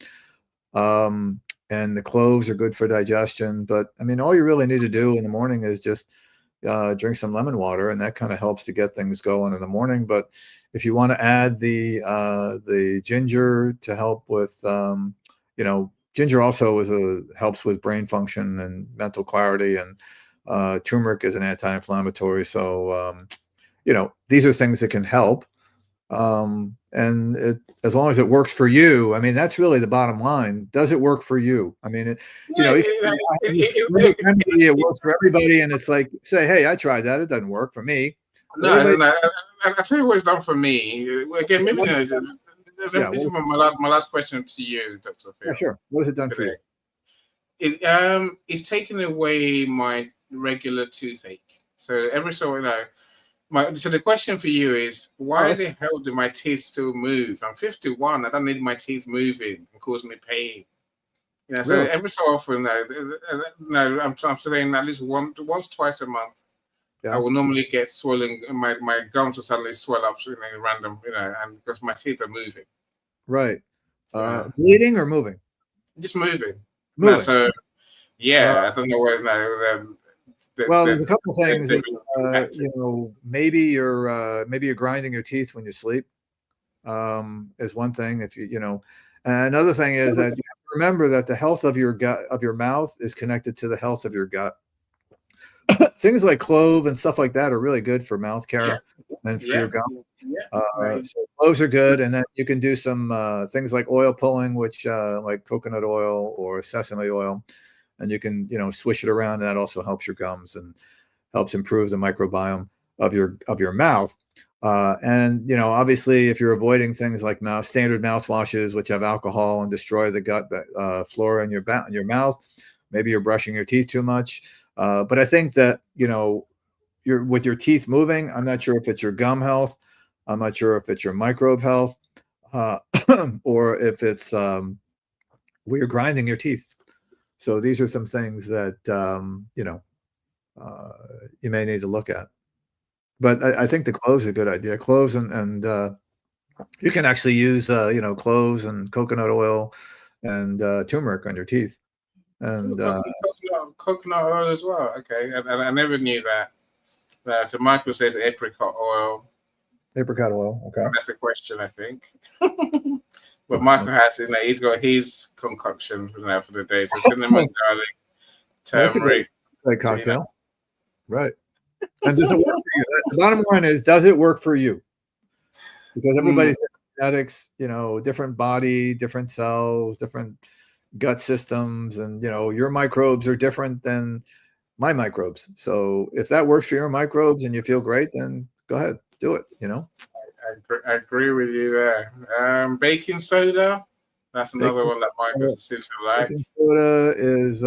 And the cloves are good for digestion. But I mean, all you really need to do in the morning is just drink some lemon water, and that kind of helps to get things going in the morning. But if you want to add the ginger to help with, ginger also helps with brain function and mental clarity, and turmeric is an anti-inflammatory. So, these are things that can help. And as long as it works for you, I mean, that's really the bottom line. Does it work for you? I mean, it works for everybody, and it's like, say, hey, I tried that. It doesn't work for me. No, I tell you what it's done for me. Again, maybe this is my last question to you, Dr. Phil. Yeah, sure. What has it done for you? It's taken away my regular toothache. So every so so the question for you is, why the hell do my teeth still move? I'm 51. I don't need my teeth moving and cause me pain. So really? Every so often, I'm saying at least once, twice a month, I will normally get swelling. My gums will suddenly swell up in random, and because my teeth are moving. Right. Bleeding or moving? Just moving. Moving. So, I don't know where. Well, there's a couple things. Maybe you're grinding your teeth when you sleep. Is one thing. If and another thing is that you have to remember that the health of your gut, of your mouth, is connected to the health of your gut. Things like clove and stuff like that are really good for mouth care and for your gum. So cloves are good, and then you can do some things like oil pulling, which like coconut oil or sesame oil. and you can, swish it around, and that also helps your gums and helps improve the microbiome of your mouth. And obviously, if you're avoiding things like standard mouthwashes, which have alcohol and destroy the gut flora in your mouth, maybe you're brushing your teeth too much. But I think that you're with your teeth moving. I'm not sure if it's your gum health. I'm not sure if it's your microbe health, or if it's where you're grinding your teeth. So these are some things that you may need to look at. But I think the cloves is a good idea. Cloves and you can actually use cloves and coconut oil and turmeric on your teeth. And coconut oil as well. Okay, and I never knew that. So Michael says apricot oil. Apricot oil. Okay, that's a question, I think. But Michael has, he's got his concoction for the day. So cinnamon, garlic, turmeric. That's a great cocktail. Right. And does it work for you? The bottom line is, does it work for you? Because everybody's different genetics, different body, different cells, different gut systems, and your microbes are different than my microbes. So if that works for your microbes and you feel great, then go ahead, do it. I agree with you there. Baking soda, that's another one that Michael seems to like. Baking soda is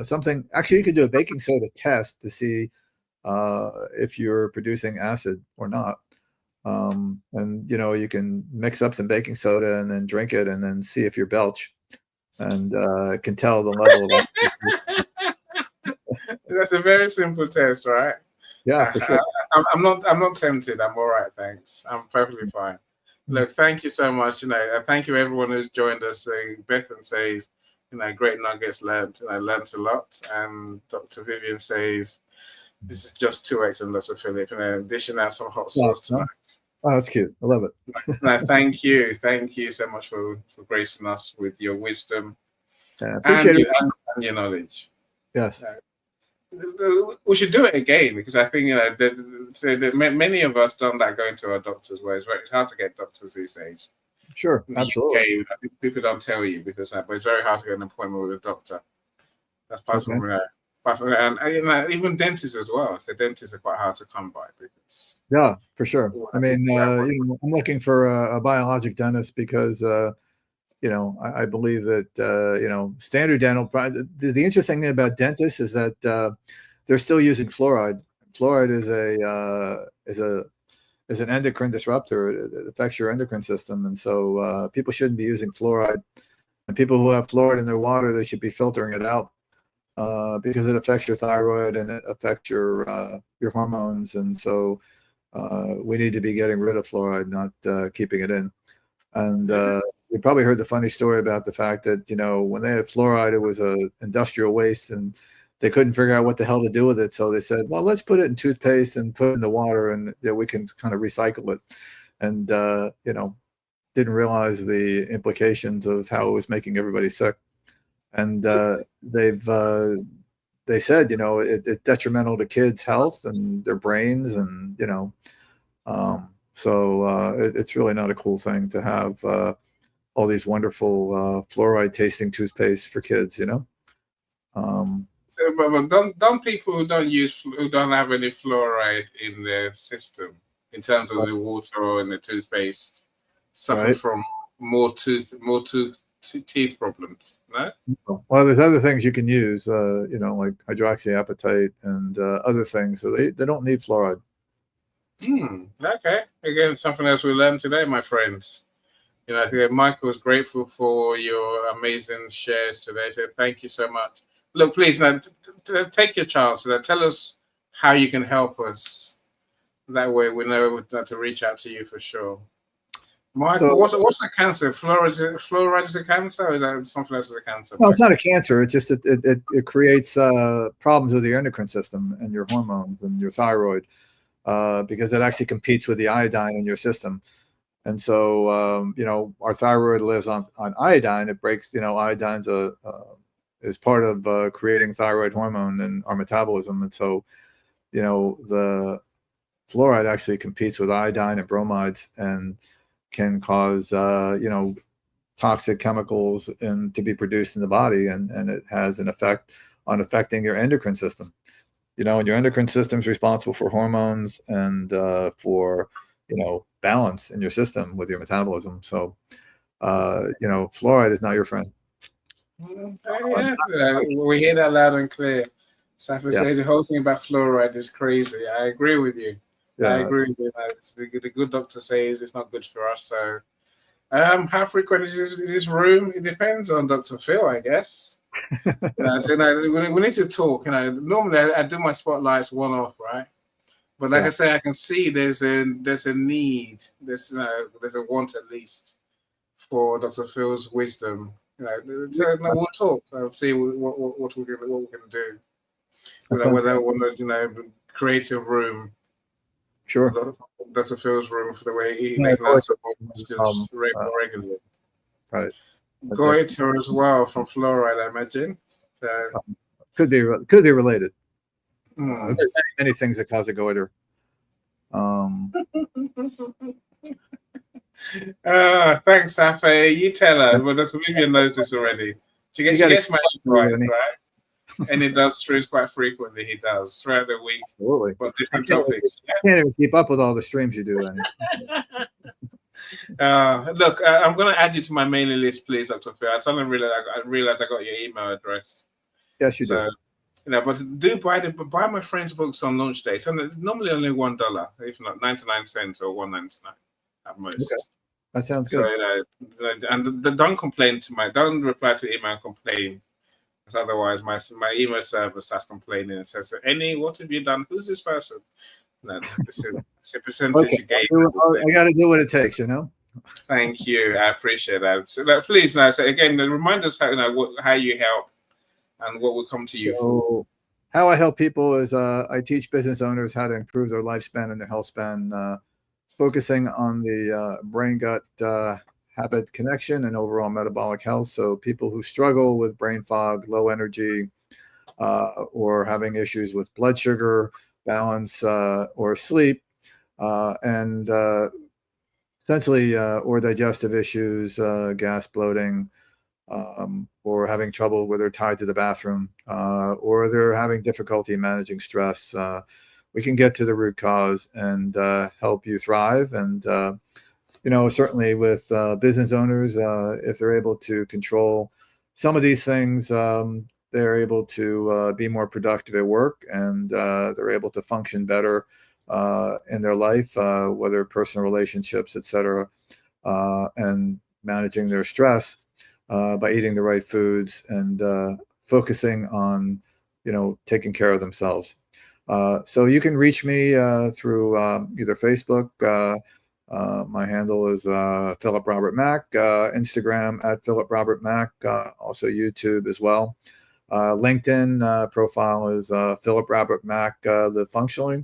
something. Actually, you could do a baking soda test to see if you're producing acid or not. And you can mix up some baking soda and then drink it and then see if you're belch, and can tell the level of That's a very simple test, right? Yeah, for sure. I'm not tempted. I'm all right, thanks. I'm perfectly fine. Look, thank you so much. Thank you everyone who's joined us. Bethan says, great nuggets learned. I learned a lot. And Dr. Vivian says, this is just too excellent, Dr. Philip. And dishing out some hot sauce tonight. Oh, that's cute. I love it. No, thank you. Thank you so much for gracing us with your wisdom and your knowledge. Yes. We should do it again, because I think many of us don't like going to our doctors, where it's hard to get doctors these days. Sure, absolutely. I think people don't tell you because but it's very hard to get an appointment with a doctor. That's part of it. And even dentists as well. So dentists are quite hard to come by because. Yeah, for sure. I mean, I'm looking for a biologic dentist because. I believe that, standard dental, the interesting thing about dentists is that they're still using fluoride. Fluoride is an endocrine disruptor. It affects your endocrine system. And so people shouldn't be using fluoride. And people who have fluoride in their water, they should be filtering it out because it affects your thyroid and it affects your hormones. And so we need to be getting rid of fluoride, not keeping it in. And you probably heard the funny story about the fact that, when they had fluoride, it was a industrial waste and they couldn't figure out what the hell to do with it. So they said, well, let's put it in toothpaste and put it in the water and we can kind of recycle it. And, didn't realize the implications of how it was making everybody sick. And they said, it's detrimental to kids' health and their brains and, so it's really not a cool thing to have all these wonderful fluoride tasting toothpaste for kids, So, but don't people who don't have any fluoride in their system, in terms of the water or in the toothpaste, suffer from more teeth problems? No. Well, there's other things you can use, like hydroxyapatite and other things. So they don't need fluoride. Okay. Again, something else we learned today, my friends. Michael was grateful for your amazing shares today. So thank you so much. Look, please, now, take your chance. Tell us how you can help us. That way we know to reach out to you for sure. Michael, what's the cancer? Fluoride is a cancer, or is that something else is a cancer? No, it's not a cancer. It just it creates problems with your endocrine system and your hormones and your thyroid. Because it actually competes with the iodine in your system. And so, our thyroid lives on iodine. It breaks, iodine's is part of creating thyroid hormone in our metabolism. And so, the fluoride actually competes with iodine and bromides and can cause, toxic chemicals to be produced in the body. And it has an effect on affecting your endocrine system. You know, and your endocrine system is responsible for hormones and for, you know, balance in your system with your metabolism. So, you know, fluoride is not your friend. Yeah, we hear that loud and clear. Safa says the whole thing about fluoride is crazy. I agree with you. I agree with you. The good doctor says it's not good for us. So, how frequent is this room? It depends on Dr. Phil, I guess. So we need to talk. You know, normally I do my spotlights one off, right? But like I say, I can see there's a need. There's a want at least for Dr. Phil's wisdom. You know, so we'll talk. I'll see what we're gonna do. You know, whether I want to create a room. Sure. Dr. Phil's room for the way he makes answer questions regularly. Right. Goiter as well from fluoride, I imagine. So could be related. There's many things that cause a goiter. Thanks, Safa. You tell her. Well, Dr. Vivian knows this already. She gets my advice, right? And it does streams quite frequently. He does throughout the week. Absolutely. But different topics. I can't even keep up with all the streams you do. Look, I'm going to add you to my mailing list, please, Dr. Phil. I suddenly realized I got your email address. Yes, you do. You know, but do buy my friend's books on launch day. So normally only $1, if not 99 cents or $1.99 at most. Okay. That sounds good. So, and don't reply to email and complain. Because otherwise my email server starts complaining and says, what have you done? Who's this person? No, it's a percentage you gave. I got to do what it takes, you know. Thank you. I appreciate that. So please, now, so again, remind us how you help and what will come to you for. How I help people is I teach business owners how to improve their lifespan and their health span, focusing on the brain-gut habit connection and overall metabolic health. So people who struggle with brain fog, low energy, or having issues with blood sugar balance or sleep, and essentially or digestive issues, gas, bloating, or having trouble where they're tied to the bathroom, or they're having difficulty managing stress. We can get to the root cause and help you thrive. And you know, certainly with business owners, if they're able to control some of these things, they're able to be more productive at work, and they're able to function better in their life, whether personal relationships, etc., and managing their stress by eating the right foods and focusing on, you know, taking care of themselves. So you can reach me through either Facebook. My handle is Philip Robert Mach, Instagram at Philip Robert Mach, also YouTube as well. LinkedIn profile is Philip Robert Mach, Live Functionally.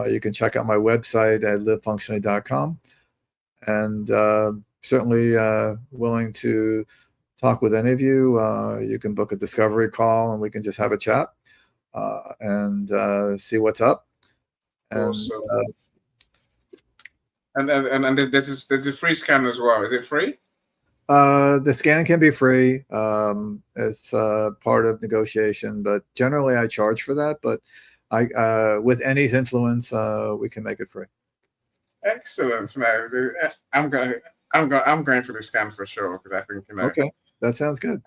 You can check out my website at livefunctionally.com, and certainly willing to talk with any of you. You can book a discovery call and we can just have a chat and see what's up. And, awesome. And there's a free scan as well. Is it free? The scan can be free. It's part of negotiation, but generally I charge for that. But with Any's influence, we can make it free. Excellent. No, I'm going for the scan for sure, because I think, you know. Okay, that sounds good.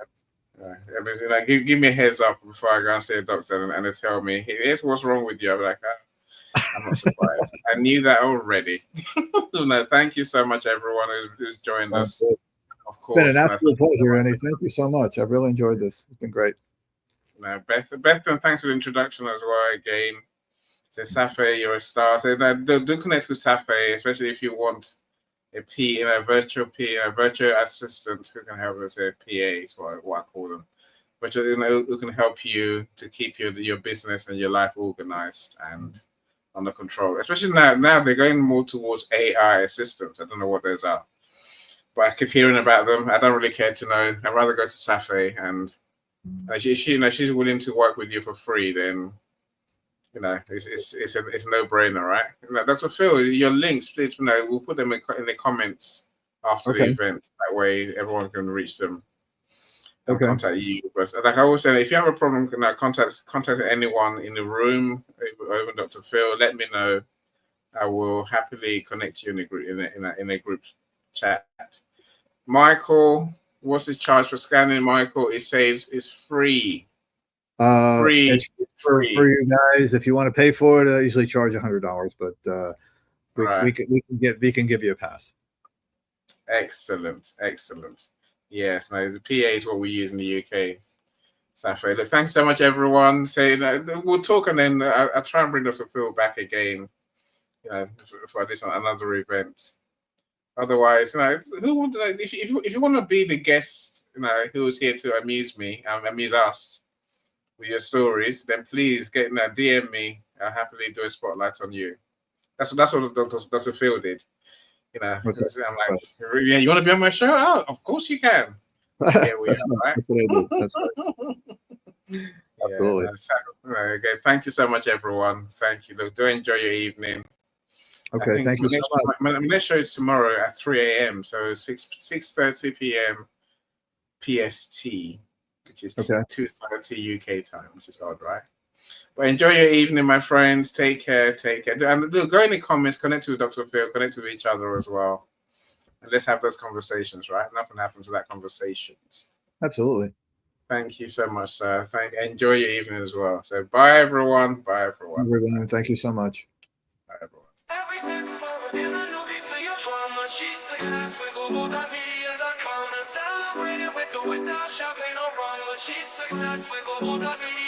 Give me a heads up before I go and see a doctor, and they tell me, here's what's wrong with you. I'm like, I'm not surprised. I knew that already. No, thank you so much, everyone who's joined us. Of course, it's been an absolute pleasure, Annie. Thank you so much. I've really enjoyed this. It's been great. No, Beth, and thanks for the introduction as well. Again, so Safa, you're a star. So do connect with Safa, especially if you want a virtual assistant who can help us. PA is what I call them, but who can help you to keep your business and your life organized and under control. Especially now they're going more towards AI assistants. I don't know what those are, but I keep hearing about them. I don't really care to know. I'd rather go to Safa, and she's willing to work with you for free. Then it's a no-brainer, right? Dr. Phil, your links, please. We'll put them in the comments after the event. That way, everyone can reach them. and Okay. contact you. But like I always say, if you have a problem, contact anyone in the room, or even Dr. Phil, let me know. I will happily connect you in a group in a group chat. Michael, what's the charge for scanning? Michael, it says it's free. Free. It's for you guys. If you want to pay for it, I usually charge $100, but we can give you a pass. Excellent. Yes, no, the PA is what we use in the UK. Safi, look, thanks so much, everyone. We'll talk, and then I'll try and bring Dr. Phil back again, for this another event. Otherwise, who would if you want to be the guest, who's here to amuse me and amuse us with your stories, then please DM me. I'll happily do a spotlight on you. That's what Dr. Phil did. I'm like, yeah, you want to be on my show? Oh, of course you can. Here we are, right? That's what I do. That's right. Absolutely. Okay, thank you so much, everyone. Thank you. Look, do enjoy your evening. Okay, thank you so much. I'm going to show you tomorrow at 3 a.m. So 6:30 p.m. PST, which is 2:30 UK time, which is odd, right? But enjoy your evening, my friends. Take care. And look, go in the comments, connect with Dr. Phil, connect with each other as well. And let's have those conversations, right? Nothing happens without conversations. Absolutely. Thank you so much, sir. Enjoy your evening as well. So bye, everyone. Bye, everyone. Everyone, thank you so much. Bye, everyone. Every step forward is a new beat to your drama. She's success with Global.Media.com and celebrate it with the without champagne or rum. She's success with Global.Media.